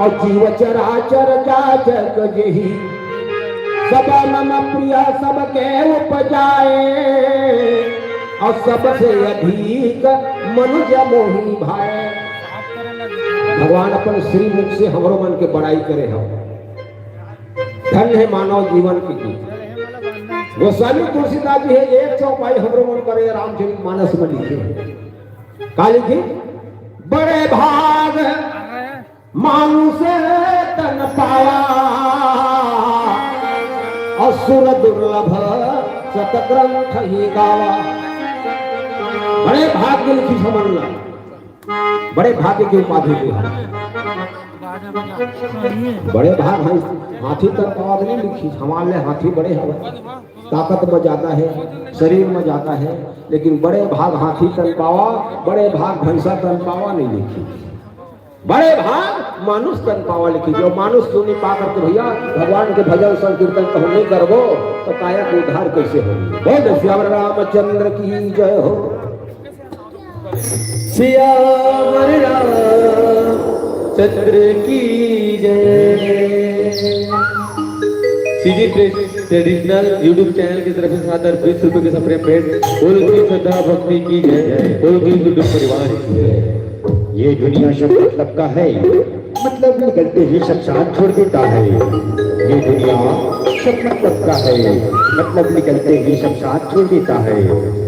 और जीव चराचर जाचक जेही। सब मम प्रिय सबके उपजाए, और सबसे अधिक मनुज मोही भाए। भगवान अपन श्री मुख से हमारो मन के बड़ाई करे हम। धन्य है मानव जीवन की। गोस्वामी तुलसीदास जी है एक चौपाई हमरो मन करे रामचरित मानस में लिखे का लिखी बड़े भाग मानुष तन पावा असुर दुर्लभ शतग्रंथ ही गावा। बड़े भाग्य लिखी समझना, बड़े भाग्य की उपाधि दी है। बड़े भाग है हाथी तक आवाज नहीं लिखी, हमारे हाथी बड़े हवा ताकत में जाता है, शरीर में जाता है, लेकिन बड़े भाग हाथी तन पावा, बड़े भाग भैंसा तन पावा नहीं लिखी। बड़े भाग मानुष तन पावा लिखी। जो मानुष क्यों नहीं पा करके भैया भगवान के भजन संकीर्तन तो हम नहीं करबो तो काया को उद्धार कैसे होगी। बोल श्याम रामचंद्र की जय हो। श्याम रामचंद्र की जय। सीजी ट्रेडिशनल यूट्यूब चैनल की तरफ से सादर 20 रुपए के सफरे पेट बोल की श्रद्धा भक्ति की जय, बोल की यूट्यूब परिवार की जय। ये दुनिया सब मतलब का है, मतलब निकलते ही सब साथ छोड़ देता है। ये दुनिया सब मतलब का है, मतलब निकलते ही सब साथ छोड़ देता है।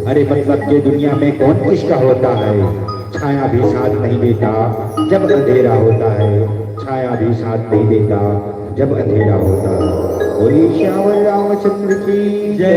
अरे मतलब ये दुनिया में कौन किसका होता है। छाया भी साथ नहीं देता जब अंधेरा होता है, छाया भी साथ नहीं देता जब अंधेरा होता है। बोलिए श्याम रामचंद्र की जय।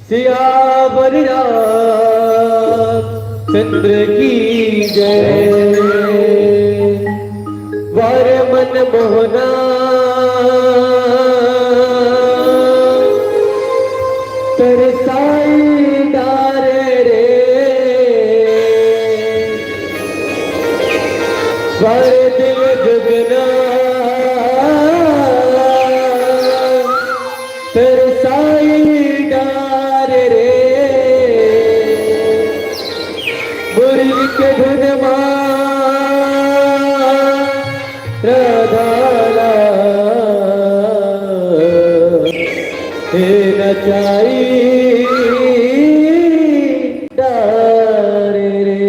सियावर रामचंद्र की जय। वर मन मोहना तरसाई डारे रे, वर दिल जुगना तरसाई डारे रे, मुरली के धुन राधाला हे नचाई डारे रे।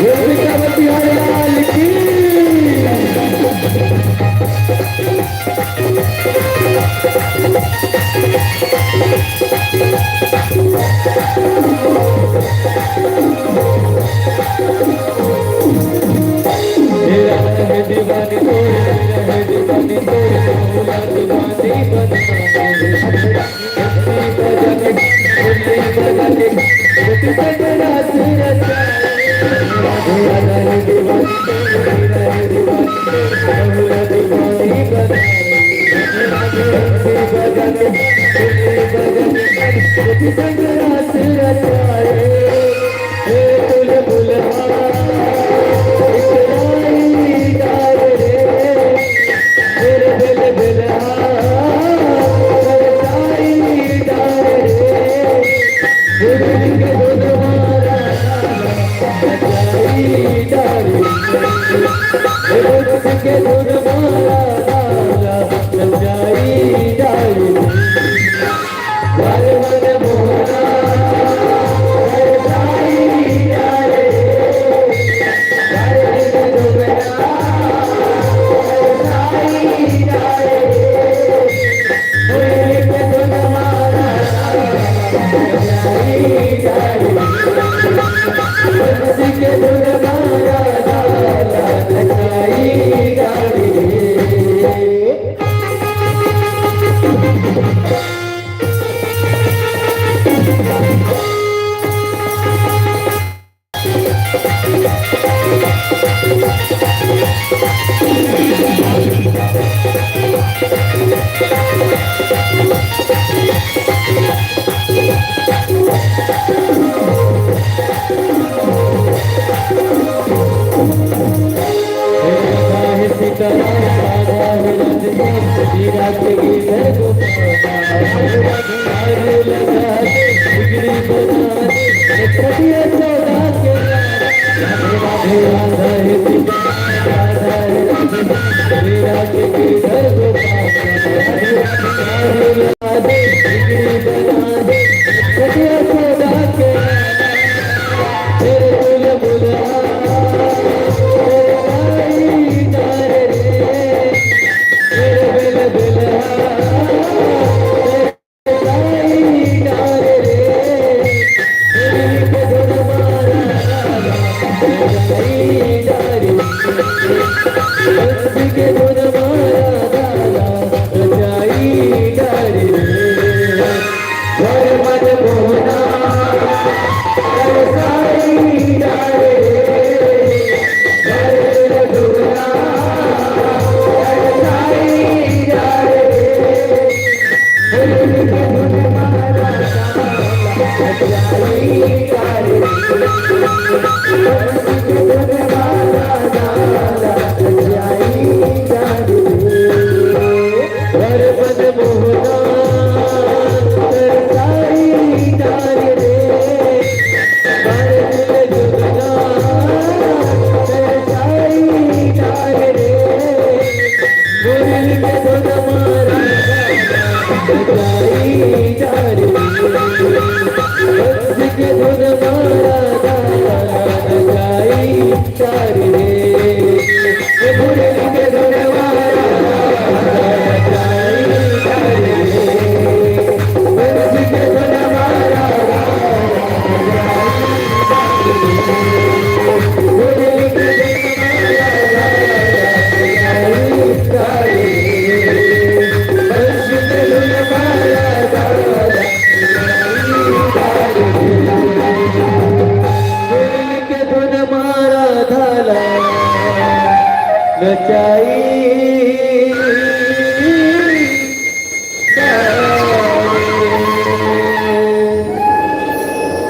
लाल की दीवानी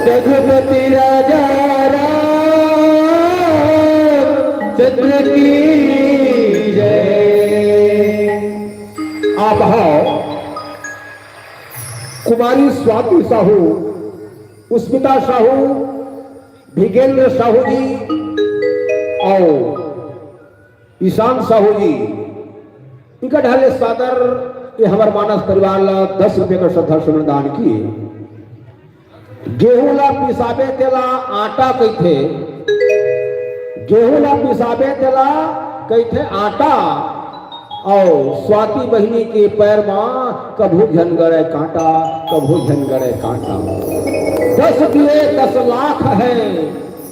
रघुपति राजा चंद्र की जय। आप कुमारी स्वाति साहू, पुष्पिता साहू, भिगेंद्र साहू जी और ईशान साहू जी इनका ढाले सादर ये हमारे मानस परिवार ला 10 रुपए का श्रद्धा सुमन दान किए। गेहूं ला पिसाबे तेला आटा कही थे गेहूं ला पिसाबे तेला कैथे आटा और स्वाति बहिनी के पैर में कभू झनगड़े कांटा, कभू झनगड़े कांटा। 10 दिए 10 लाख है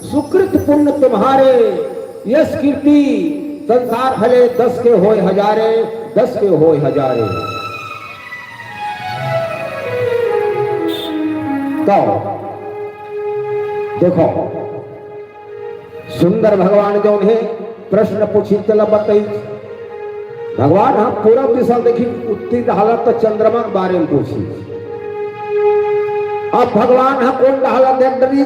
सुकृत पुण्य तुम्हारे, यश कीर्ति संसार भले 10 के होए हजारे, 10 के होए हजारे। तो देखो सुंदर भगवान जो है प्रश्न पूछी चल बताई। भगवान हम पूर्व दिशा देखी उत्तर हालत तो चंद्रमा के बारे में पूछी। अब भगवान हम कौन हालत देख डरी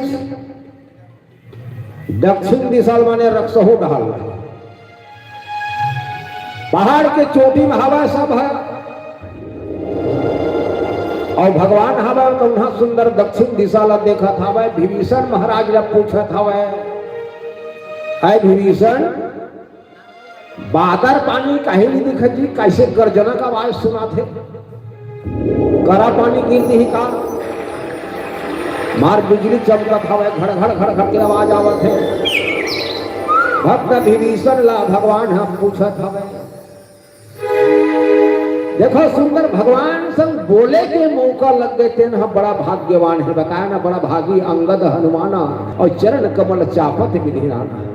दक्षिण दिशा माने रक्षहु ढाल, पहाड़ के चोटी में हवा सब है और भगवान हवा कौन सुंदर दक्षिण दिशा ला देखा था। वह विभीषण महाराज ला पूछा था वह विभीषण बादर पानी कहीं नहीं दिखा जी, कैसे गर्जना का आवाज सुना थे, करा पानी गिरती ही का मार बिजली चमका था वह घड़ घड़ घड़ घड़ की आवाज आवत है। भक्त विभीषण ला भगवान हम पूछा था वह। देखो सुंदर भगवान संग बोले के मौका लग गए थे ना, बड़ा भाग्यवान है। बताया ना बड़ा भागी अंगद हनुमाना और चरण कमल चापत विधिराना।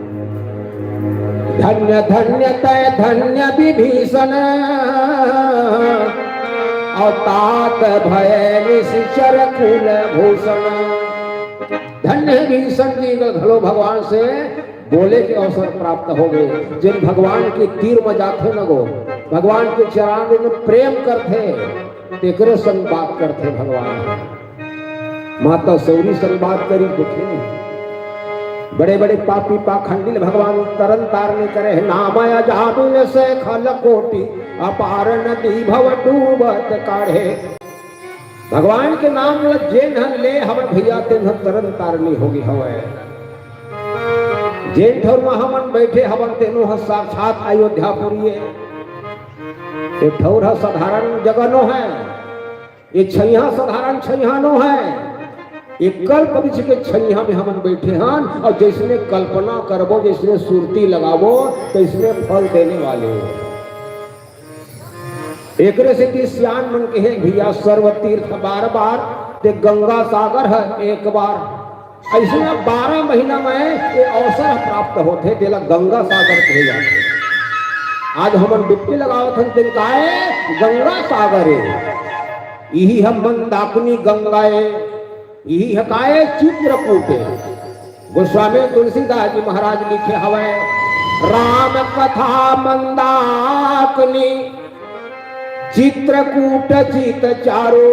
धन्य धन्य तय धन्य विभीषण और तात भय निश्चर कुल भूषण। धन्य विभीषण जी घलो भगवान से बोले के अवसर प्राप्त हो गए। जिन भगवान के तीर में जाते न गो, भगवान के चरण में प्रेम करते, तेकरे संग बात करते भगवान। माता सौरी संग बात करी दुखे, बड़े बड़े पापी पाखंडी भगवान तरन तारने करे। नामय जाबिन से खल कोटि अपार नदी भव डूबत काढ़े। भगवान के नाम जेन ले हमें भैया तेन तरन तारनी होगी हवे। जेन ठौर में हमन बैठे हवन तेनो साक्षात अयोध्यापुरी। ये ठौर साधारण जगह नो है, ये छैया साधारण छैया नो है। एक कल्प वृक्ष के छैया में हम बैठे हैं और जिसने कल्पना करबो, जिसने सुरती लगावो तो इसमें फल देने वाले हो। एक से सियान मन के हैं भैया सर्व तीर्थ बार बार ते गंगा सागर है एक बार। ऐसे 12 महीना में ये अवसर प्राप्त होते तेला गंगा सागर कहे जाते। आज हम डुबकी लगावत हन दिन काहे गंगा सागर है। यही हम मंदाकिनी गंगाए, यही हकाए चित्रकूट। गोस्वामी तुलसीदास जी महाराज लिखे हवे राम कथा मंदाकिनी चित्रकूट चित चारो।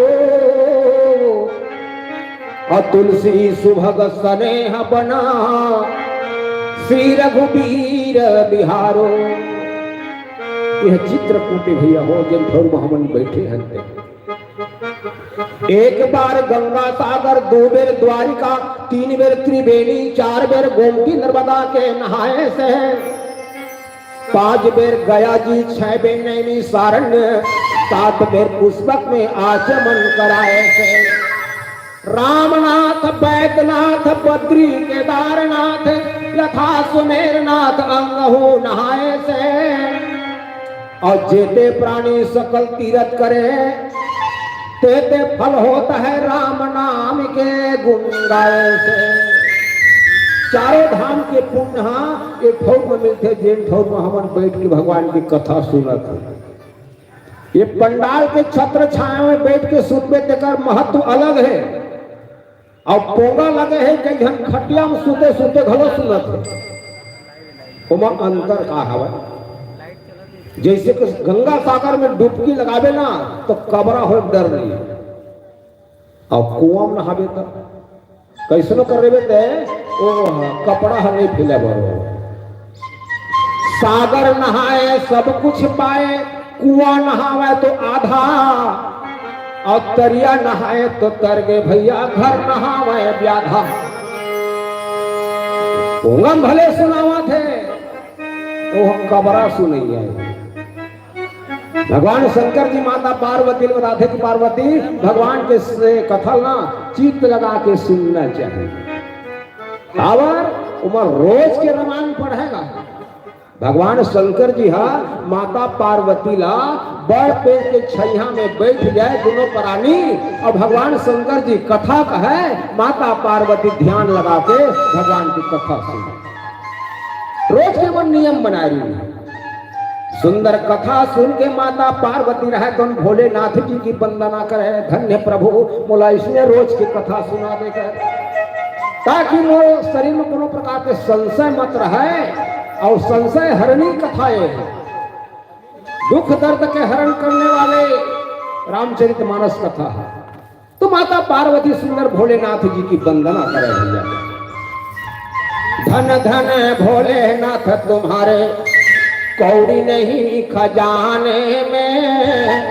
और तुलसी सुभग स्नेह बना श्री रघुबीर बिहारो। यह चित्रकूट भैया हो जिन ठौर में हमन बैठे हैं। एक बार गंगा सागर, 2 बेर द्वारिका, 3 बेर त्रिवेणी, 4 बेर गोमती नर्मदा के नहाए से, 5 बेर गया जी, 6 बेर नैनी सारण्य, 7 बेर पुष्पक में आचमन कराए से। रामनाथ बैद्यनाथ बद्री केदारनाथ यथा सुमेरनाथ अंगहु नहाए से। और जेते प्राणी सकल तीरथ करे तेते फल होता है राम नाम के गुण गाए से। चारों धाम के पुण्य एक ठौर में मिलते, जिन ठौर में हमन बैठ के भगवान की कथा सुनत। ये पंडाल के छत्र छाया में बैठ के सुनबे तेकर महत्व अलग है। और पोंगा लगे है कई जन खटिया में सुते सुते घलो सुनत है। ओमा अंतर का हवा जैसे कि गंगा सागर में डुबकी लगावे ना तो कबरा हो डर नहीं। और कुआं में नहावे तो कैसनो कर रहे थे ओ कपड़ा हमें फिले बरो। सागर नहाए सब कुछ पाए, कुआं नहावे तो आधा, और तरिया नहाए तो तर गए भैया, घर नहावे ब्याधा। ओंगम भले सुनावा थे वो कबरा सुनैया। भगवान शंकर जी माता पार्वती राधे की पार्वती भगवान के से कथा ना चित्त लगा के सुनना चाहिए। और उमर रोज के रामायण पढ़ेगा। भगवान शंकर जी हा माता पार्वती ला बड़ पेड़ के छैया में बैठ जाए दोनों प्राणी, और भगवान शंकर जी कथा कहे, माता पार्वती ध्यान लगा के भगवान की कथा सुने। रोज के मन नियम बनाए रही। सुंदर कथा सुन के माता पार्वती रहे तो भोलेनाथ जी की वंदना करे, धन्य प्रभु मोला इसमें रोज की कथा सुना देकर, ताकि मोर शरीर में कोनो प्रकार के संशय मत रहे। और संशय हरणी कथाएं, दुख दर्द के हरण करने वाले रामचरितमानस कथा है। तो माता पार्वती सुंदर भोलेनाथ जी की वंदना करे भैया। धन धन भोलेनाथ तुम्हारे कौड़ी नहीं खजाने में,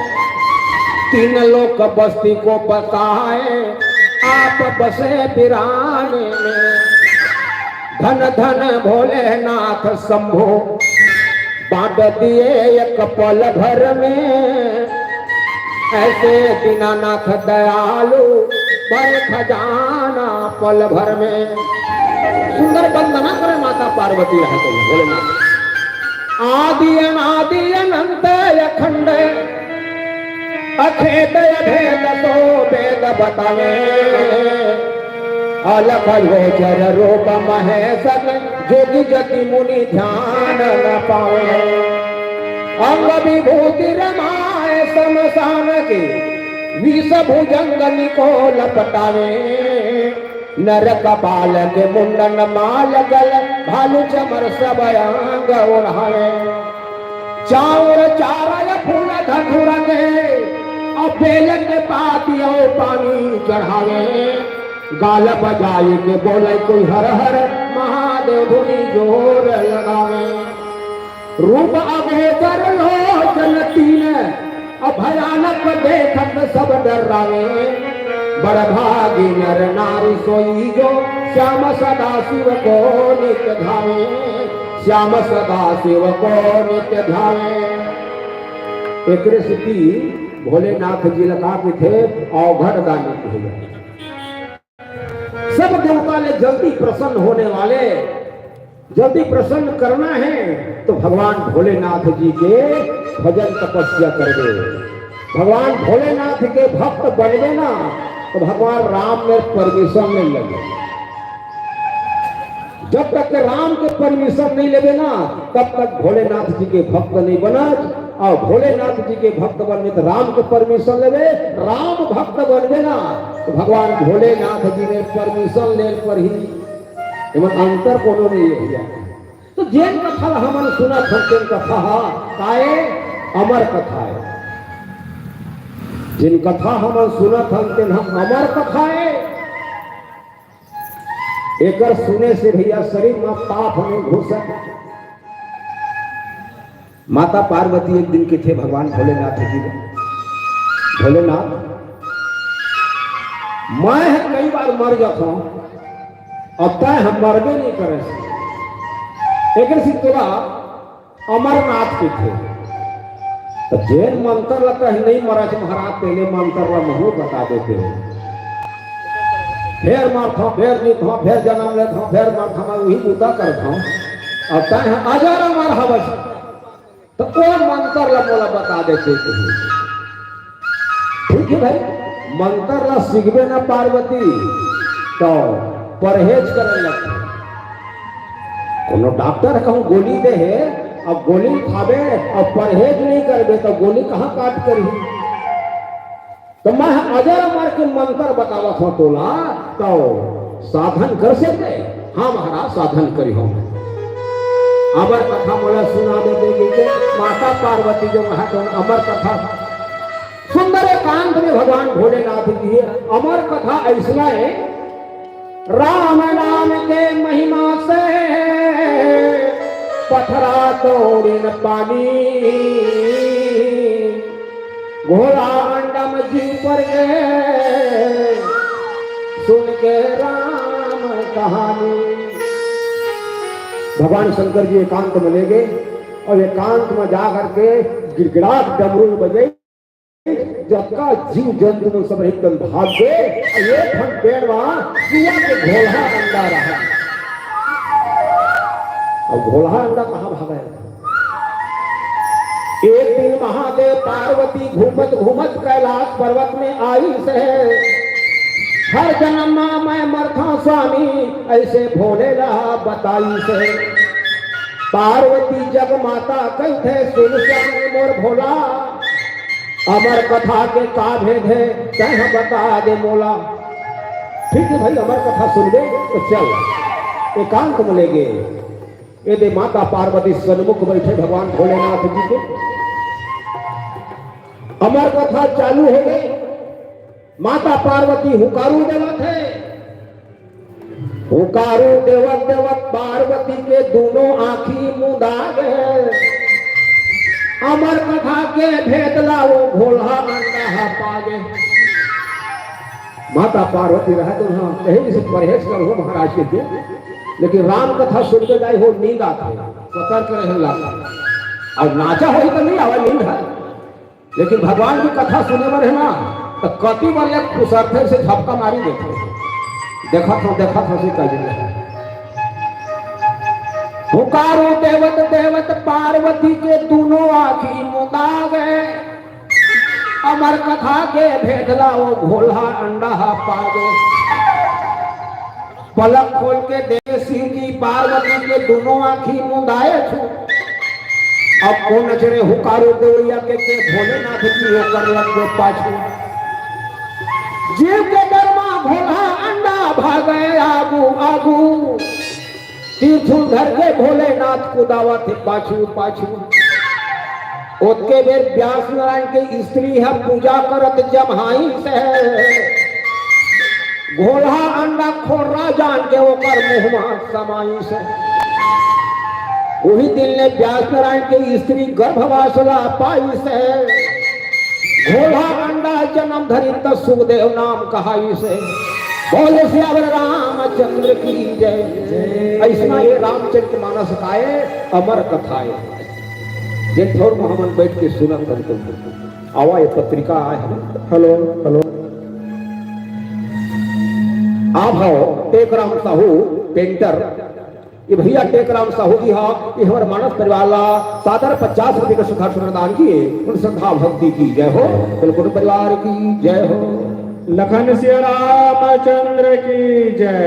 तीन लोक बस्ती को बताए आप बसे बिराने में। धन धन भोलेनाथ शंभो बांट दिए एक पल भर में, ऐसे दीनानाथ दयालु पर खजाना पल भर में। सुंदर वंदना करे माता पार्वती रहते हैं भोलेनाथ। आदि अनादि अनंत अखंड अखेद अभेद तो वेद बतावे, अलख गोचर रूप महेश जोगी जति मुनि ध्यान न पावे। अंग विभूति रमाए शमशान के विष भुजंग निको लपटावे, नर कपाल के मुंडन माल गल भालू चमर सब अंग ओढ़ावे। चाउर चारा फूल धतुरा के और बेल के पातियों पानी चढ़ावे। गाल बजाई के बोले कोई हर हर महादेव धुनी जोर लगावे। रूप अभेदर लोचन तीन भयानक देखत सब डरावे। बड़भागी नर नारी सोई जो श्याम सदा शिव को नित्य धावे। श्याम सदा शिव को नित्य धावे। एक स्थिति भोलेनाथ जी लगा के थे अवघड़ दानी थे। सब देवता ने जल्दी प्रसन्न होने वाले, जल्दी प्रसन्न करना है तो भगवान भोलेनाथ जी के भजन तपस्या कर दे। भगवान भोलेनाथ के भक्त बन गए ना तो भगवान राम में परमिशन नहीं लगे। जब तक राम के परमिशन नहीं लेवे ना तब तक भोलेनाथ जी के भक्त नहीं बना। और भोलेनाथ जी के भक्त बनने तो राम के परमिशन लेवे, राम भक्त बनवे ना तो भगवान भोलेनाथ जी ने परमिशन ले पर ही अंतर कोनो नहीं है। तो जेन कथा हमन सुनत हन कथा काए अमर कथा है। जिन कथा हमन सुनत हन हम अमर कथा है। एक सुने से भैया शरीर में पाप हमें घुसत। माता पार्वती एक दिन के थे भगवान भोलेनाथ जी में। भोलेनाथ मैं कई बार मर जाता हूं, अब तय हम मरबे नहीं करे। एक तोरा अमरनाथ के थे तो जेन मंत्र लगता है नहीं मरा महाराज पहले मंत्र ला महू बता देते हैं। फिर मरता फिर जीत हूँ फिर जन्म लेता हूँ फिर मरता मैं वही बूता करता हूँ। अब तय अजर अमर हवस तो कौन मंत्र ला बोला बता देते थे। ठीक है भाई, मंत्र ला सीखबे ना पार्वती तो परहेज करे लगते। कोनो डॉक्टर कहूँ गोली दे है, अब गोली खावे और परहेज नहीं करबे तो गोली कहाँ काट करी। तो मैं अजर अमर के मंत्र बतावा था तोला तो साधन कर सकते। हाँ महाराज साधन करी हम। अमर कथा मोला सुना देते माता पार्वती जो अमर कथा सुंदर एकांत में भगवान भोलेनाथ जी अमर कथा ऐसा है। राम नाम के महिमा से पथरा तोड़िन पानी, घोड़ा अंडम जी पर गए सुन के राम कहानी। भगवान शंकर जी एकांत में ले गए और एकांत में जा करके गिड़गिड़ाट डमरू बजे। जबका जीव जंतु में सब एकदम भाग गए। ये पेड़ वहां कुआ के घोड़ा अंडा रहा। और भोला अंडा कहाँ भागे? एक दिन महादेव पार्वती घूमत घूमत कैलाश पर्वत में आई से, हर जन्म मैं मरथा स्वामी ऐसे भोले रहा बताई से। पार्वती जग माता कहते सुन श्याम मोर भोला, अमर कथा के का भेद है कह बता दे मोला। ठीक है भाई, अमर कथा सुन ले तो चल एकांत में ले गए। ये दे माता पार्वती सन्मुख बैठे भगवान भोलेनाथ जी के। अमर कथा चालू हो गई। माता पार्वती हुकारू देवत है। हुकारू देवत देवत पार्वती के दोनों आंखी मुदा गए। अमर कथा के भेदला वो भोला अंडा पागे। माता पार्वती रहे तो हाँ कहीं से परहेज कर हो महाराज के लिए, लेकिन राम कथा सुन के जाए हो नींद आता है, सतर्क रहे लगा और नाचा हो तो नहीं आवा नींद है, लेकिन भगवान की कथा सुने में रहना तो कति बार एक कुसर्थे से झपका मारी देखा था से कह पुकारो देवत देवत पार्वती के दोनों आंखी मुदा गए। अमर कथा के भेदला वो भोला अंडा पागे। पलक खोल के देखे शिव की पार्वती के दोनों आंखी मुदाए छू। अब कौन नजरे हुकारो देवैया के भोलेनाथ की होकर लग गए पाछू। जीव के डरमा भोला अंडा भागे आगू आगू। तीर्थुल धर के भोलेनाथ को दावा थे पाछू पाछू। ओके बेर व्यास नारायण के स्त्री है पूजा करत जमहाई से। घोड़ा अंडा खोरा जान के ओकर मुहमा समाई से। वही दिन ने व्यास नारायण के स्त्री गर्भवासला पाई से। घोड़ा अंडा जन्म धरी तो सुखदेव नाम कहाई से। बोले श्यावर रामचंद्र की जय। ऐसा ये रामचरित मानस काए अमर कथाए जे थोर मोहम्मद बैठ के सुना करते आवा ये पत्रिका आए। हेलो हेलो आप हो टेकराम साहू पेंटर। ये भैया टेकराम साहू जी हाँ ये हमारे मानस परिवार ला सादर 50 रुपए का सुखार प्रदान किए। उन श्रद्धा भक्ति की जय हो, बिल्कुल परिवार की जय हो। लखन श्री रामचंद्र की जय।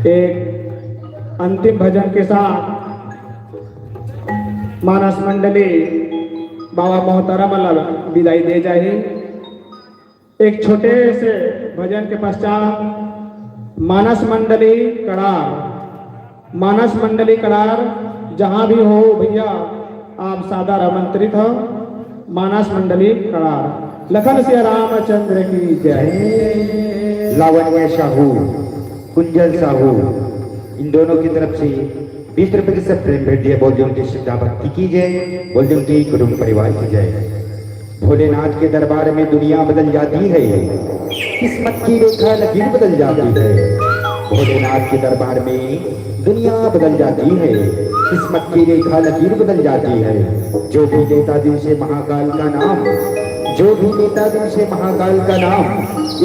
एक अंतिम भजन के साथ मानस मंडली बाबा मोहतरम विदाई दे जाए। एक छोटे से भजन के पश्चात मानस मंडली कड़ार। मानस मंडली कड़ार जहां भी हो भैया आप सादर आमंत्रित हो। मानस मंडली कड़ार। लखन श्री रामचंद्र की जय। लावण्य साहू, कुंजल साहू, इन दोनों की तरफ से 20 रुपए के सब प्रेम भेंट दिए। बोल जो उनकी श्रद्धा भक्ति की जय, बोल जो उनकी कुटुंब परिवार की जय। भोलेनाथ के दरबार में दुनिया बदल जाती है, किस्मत की रेखा लकीर बदल जाती है। भोलेनाथ के दरबार में दुनिया बदल जाती है, किस्मत की रेखा लकीर बदल जाती है। जो भी लेता दिल से महाकाल का नाम, जो भी लेता दिल से महाकाल का नाम,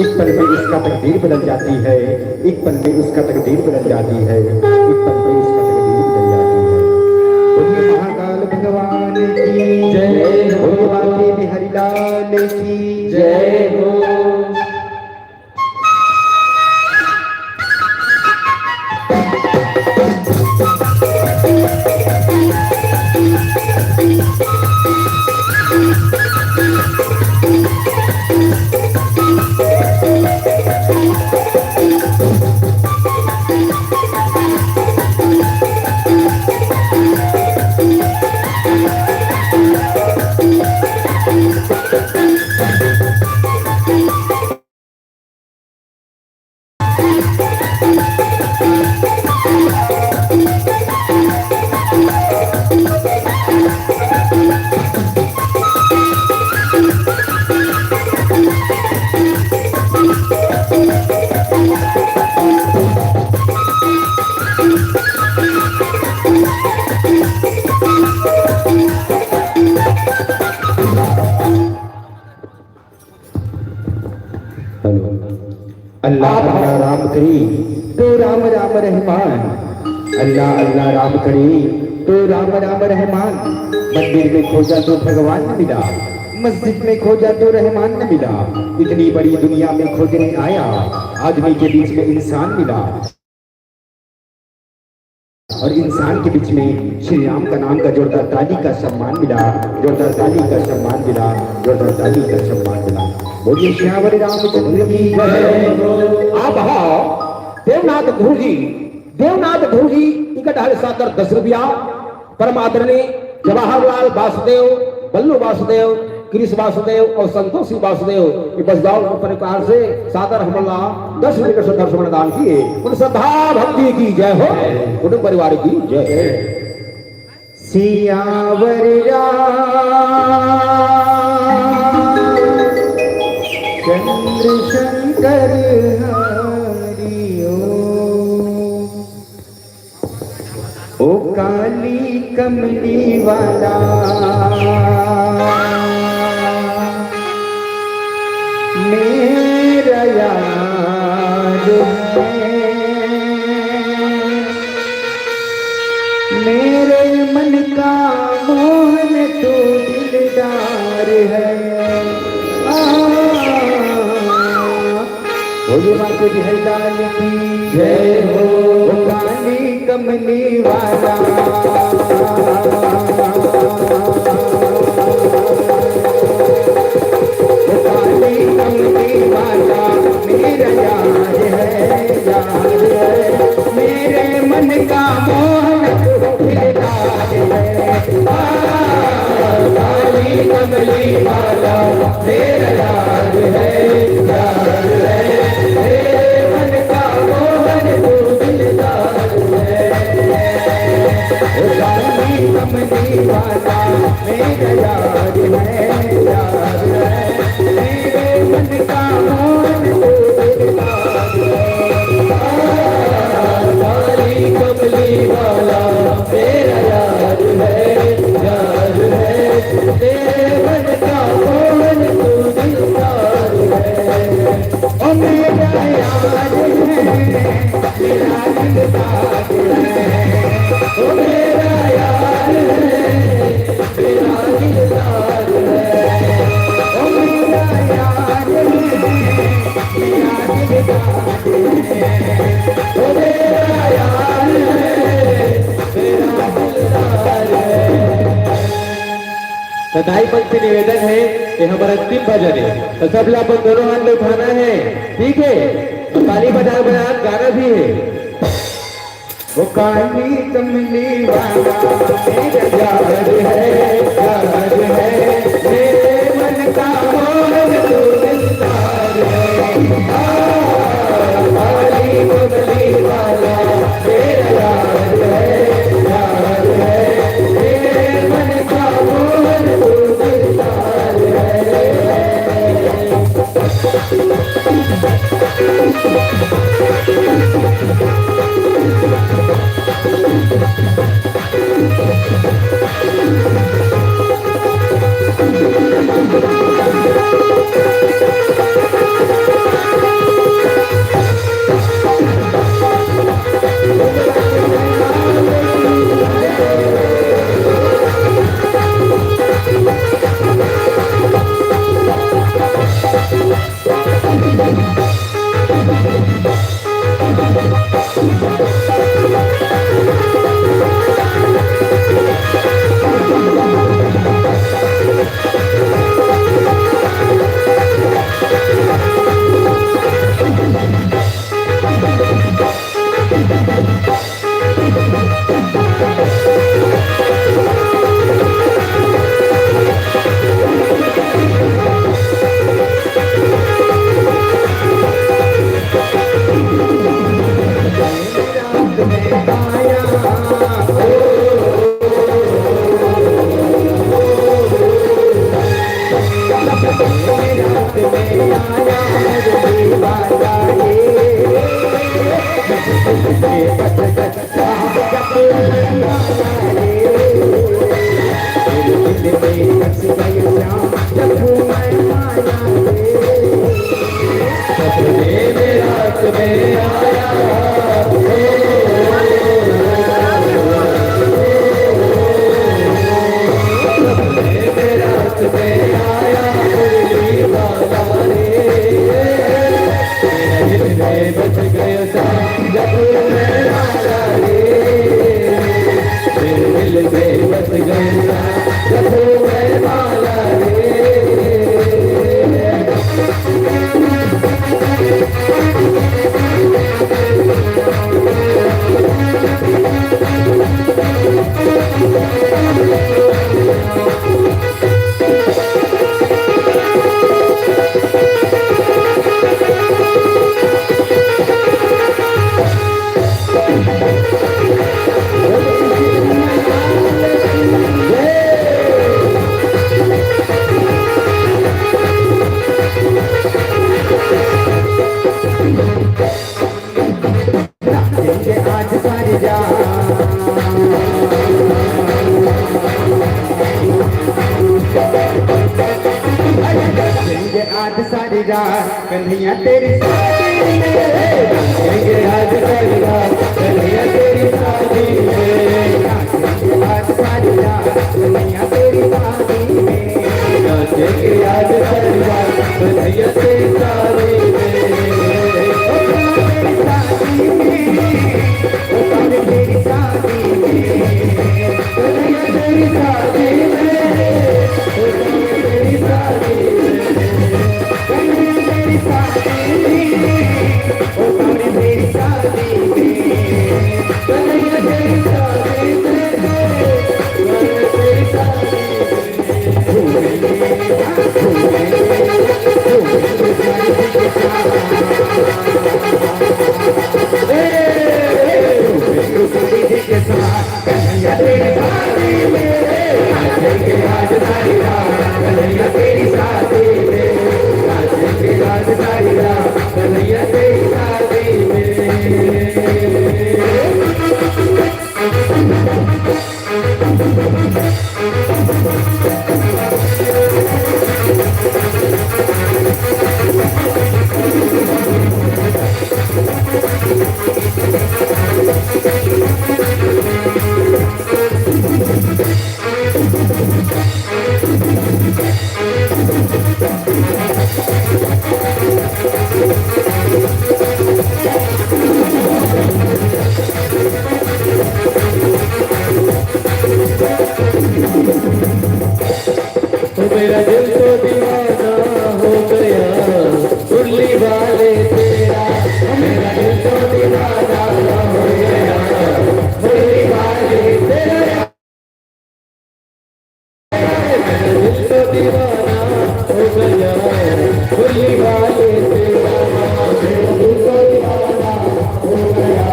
एक पल में उसका तकदीर बदल जाती है। एक पल में उसका तकदीर बदल जाती है। एक पल में उसका तकदीर बदल जाती है। बोलिए महाकाल भगवान की जय हो। बोलिए बिहारी लाल की जय हो। अल्लाह अल्लाह राम करे तो राम राम रहमान। मंदिर में खोजा तो भगवान न मिला, मस्जिद में खोजा तो रहमान न मिला। इतनी बड़ी दुनिया में खोजने आया, आदमी के बीच में इंसान मिला, और इंसान के बीच में श्री राम का नाम का जोरदार ताली का सम्मान मिला, जोरदार ताली का सम्मान मिला, जोरदार ताली का सम्मान मिला। बोलिए श्यावर रामचंद्र की जय। आप आओ देवनाथ ध्रुव जी, देवनाथ ध्रुव जी टिकट हर सादर 10 रुपया। परम आदरणीय जवाहरलाल वासुदेव, बल्लू वासुदेव, कृष वासुदेव और संतोषी वासुदेव ये बसदाव परिवार से सादर हमला 10 रुपये का दर्शन दान किए। उन श्रद्धा भक्ति की जय हो, कुटुंब परिवार की जय। सियावर चंद्र शंकर हरिओ। ओ काली कमली वाला मेरा यार है, मेरे मन का मोहन तो दिलदार है। बोलिए माता जी हरदाल की जय हो। काली कमली वाला काली कमली वाला मेरा यार है, यार है, मेरे मन का मोहन दिलदार है। काली कमली वाला मेरा यार है, यार है, मेरे मन का मोहन दिलदार है। काली कमली वाला मेरा यार है, यार है, मेरे मन का मोहन दिलदार है। काली कमली वाला मेरा यार है, यार है, मेरे मन का मोहन दिलदार है। ओ मेरा यार है, मेरा दिलदार है। ओ मेरा यार है, मेरा दिलदार है। ओ मेरा यार है, मेरा दिलदार है। ओ मेरा यार है, मेरा दिलदार है। सदाई पंथ से निवेदन है कि हमारा अंतिम भजन है, तो सब लोग अपन दोनों हाथ में उठाना है, ठीक है? तो ताली बजा बजा गाना भी है। वो काली कमली वाला मेरा यार है, यार है, मेरे मन का मोहन तो दिलदार है। काली कमली वाला मेरा यार है, यार है, मेरे मन का मोहन तो दिलदार है। रात में आया, ओ आज सारी रात कन्हैया तेरी शादी में, नाचेंगे आज सारी रात कन्हैया तेरी शादी में, नाचेंगे आज सारी रात कन्हैया तेरी शादी में, नाचेंगे आज सारी रात कन्हैया तेरी शादी में, तेरी शादी में, कन्हैया तेरी शादी में, तेरी शादी मेरा दिल तो दीवाना हो गया मुरली वाले तेरा, मेरा दिल तो दीवाना हो गया मुरली वाले तेरा, मेरा दिल तो दीवाना हो गया मुरली वाले तेरा, मेरा दिल तो दीवाना हो गया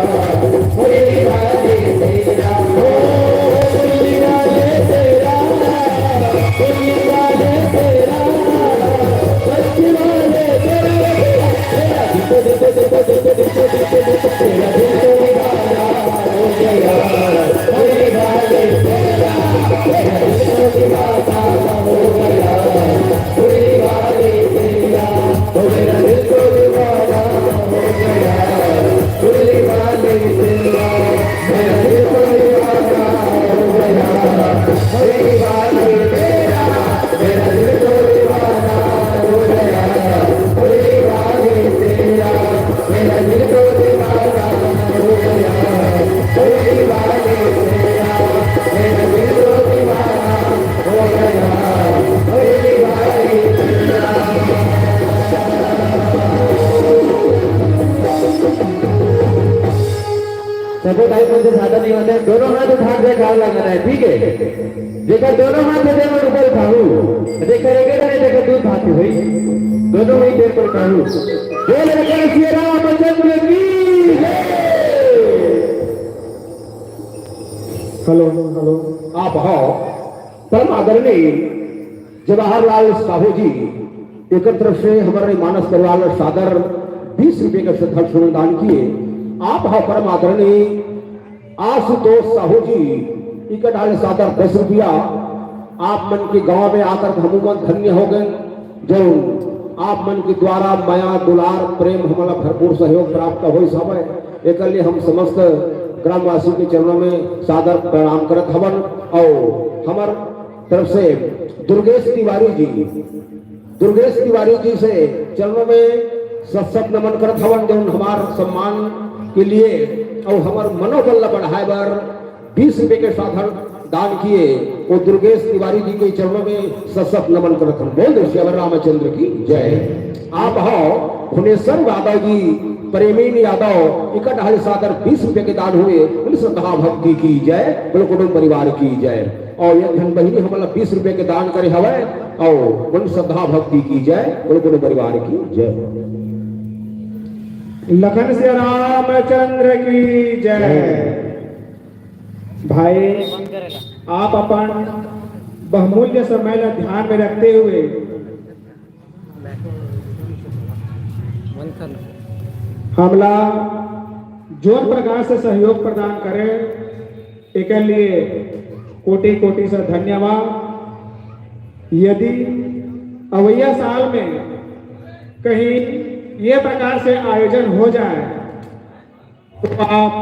मुरली वाले तेरा, मुरली वाले तेरा, मुरली वाले तेरा, बच्चे वाले तेरा, तेरा दिल तो दीवाना हो गया मुरली वाले तेरा, मेरा दिल तो दीवाना हो गया मुरली वाले तेरा, मेरा दिल तो दीवाना हो गया मुरली वाले तेरा, मेरा दिल तो दीवाना हो गया मुरली वाले तेरा, मेरा दिल तो दीवाना हो गया मुरली वाले तेरा, मेरा दिल तो दीवाना हो गया मुरली वाले तेरा, मेरा दिल तो दीवाना हो गया मुरली वाले तेरा। सबको टाइम मुझे ज्यादा नहीं होता है, दोनों हाथ उठा के गाल लगाना है, ठीक है? देखा दोनों हाथ दे मैं ऊपर उठाऊं, देखा रेगेगा नहीं देखा दूध भाती हुई, दोनों ही देर पर उठाऊं, बोल रहे श्री रामचंद्र की जय। हेलो हेलो, आप आओ। परम आदरणीय जवाहरलाल साहू जी एक तरफ से हमारे मानस परिवार ने सादर 20 रुपए का श्रद्धा श्रमदान किए। आप हाँ परम आदरणीय आशुतोष साहू जी इकट्ठा डाले सादर 10 रुपया। आप मन के गांव में आकर हम मन धन्य हो गए, जो आप मन के द्वारा माया दुलार प्रेम हमारा भरपूर सहयोग प्राप्त हो समय एक हम समस्त ग्रामवासी के चरणों में सादर प्रणाम करत हवन। और हमार तरफ से दुर्गेश तिवारी जी से चरणों में सत नमन करत हवन, जो हमार सम्मान के लिए और हमार मनोबल बढ़ाए बर 20 रुपए के साधन दान किए। वो दुर्गेश तिवारी जी के चरणों में सत नमन करत हवन। बोल दो श्री रामचंद्र की जय। आप हो भुवनेश्वर बाबा जी प्रेमीन यादव इकट हल सादर 20 रुपए के दान हुए उन श्रद्धा भक्ति की जय, बोलो कुटुंब परिवार की जय। और ये धन बहिनी हमला 20 रुपए के दान करे हवे और उन श्रद्धा भक्ति की जय, बोलो कुटुंब परिवार की जय। लखन से रामचंद्र की जय। भाई आप अपन बहुमूल्य समय ला ध्यान में रखते हुए हमला जो प्रकार से सहयोग प्रदान करे एक लिए कोटि कोटि से धन्यवाद। यदि अवैया साल में कहीं ये प्रकार से आयोजन हो जाए तो आप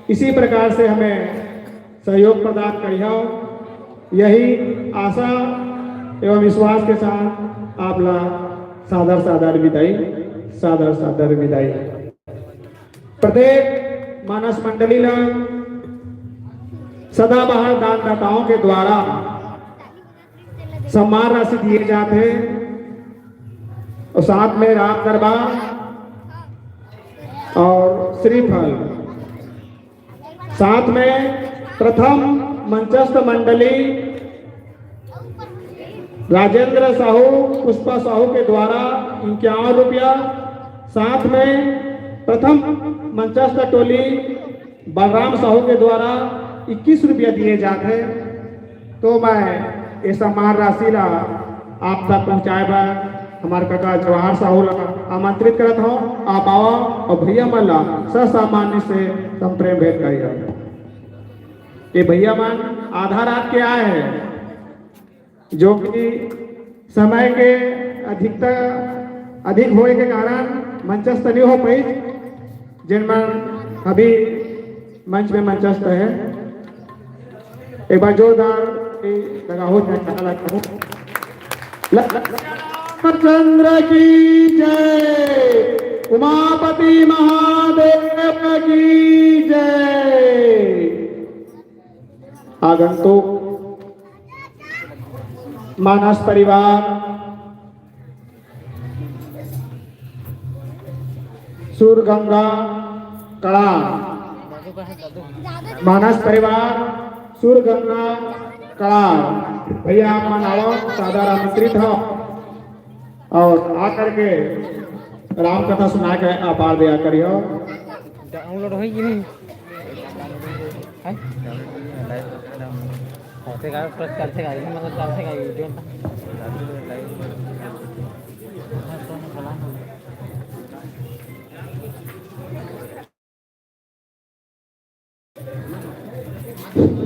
इसी प्रकार से हमें सहयोग प्रदान करिए। यही आशा एवं विश्वास के साथ आप ला सादर सादर विदाई। प्रत्येक मानस मंडली ला सदाबहार दानदाताओं के द्वारा सम्मान राशि दिए जाते हैं और साथ में राम दरबार और श्रीफल, साथ में प्रथम मंचस्थ मंडली राजेंद्र साहू पुष्पा साहू के द्वारा 51 रुपया, साथ में प्रथम मंचस्थ टोली बलराम साहू के द्वारा 21 रुपया दिए जाते हैं। तो मैं ये सम्मान राशि ला आप तक पहुँचाए बा हमारे काका जवाहर साहू ला आमंत्रित करत हो। आप आओ और भैया मन ला ससामान्य से संप्रेम भेंट करिए। ये भैया मन आधा रात के आए हैं जो कि समय के अधिक होने के कारण मंचस्थ नहीं हो पाई, जिनमें अभी मंच में मंचस्थ है। एक बार जोरदार लगाओ रामचंद्र की जय, उमापति महादेव की जय। आगंतुक मानस परिवार, सूरगंगा कड़ा, मानस परिवार सूरगंगा कड़ा, भैया आप मनाओ सादर आमंत्रित हो और आकर के राम कथा सुना के आपार दिया करियो। डाउनलोड होई कि नहीं है ऐसे का प्रेस करते गाड़ी मतलब करते गाड़ी वीडियो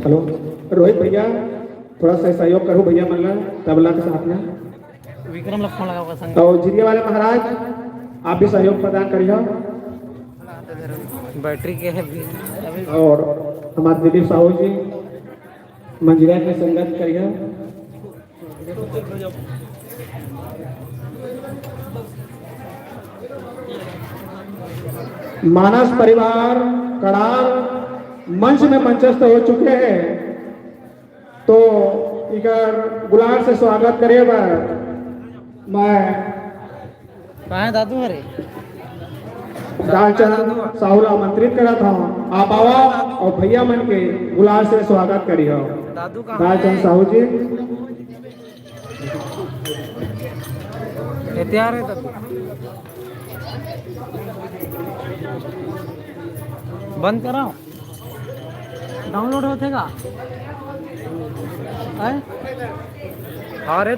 हेलो रोहित भैया, थोड़ा सा सहयोग करो भैया मतलब तबला के साथ में। विक्रम लोग फोन लगा संग और जिरिया वाले महाराज आप भी सहयोग प्रदान करिए। बैटरी के है और हमारे दिलीप साहू जी मंजिला में संगत करिए। मानस परिवार कड़ार मंच में मंचस्थ हो चुके हैं, तो इकर गुलाब से स्वागत करिएगा। मैं कहाँ है दादू हरे दालचंद साहू आमंत्रित करा था, आप आवा और भैया मन के गुलाब से स्वागत करिए। दादू दालचंद साहू जी तैयार है दादू, बंद कराओ डाउनलोड होतेगा। अरे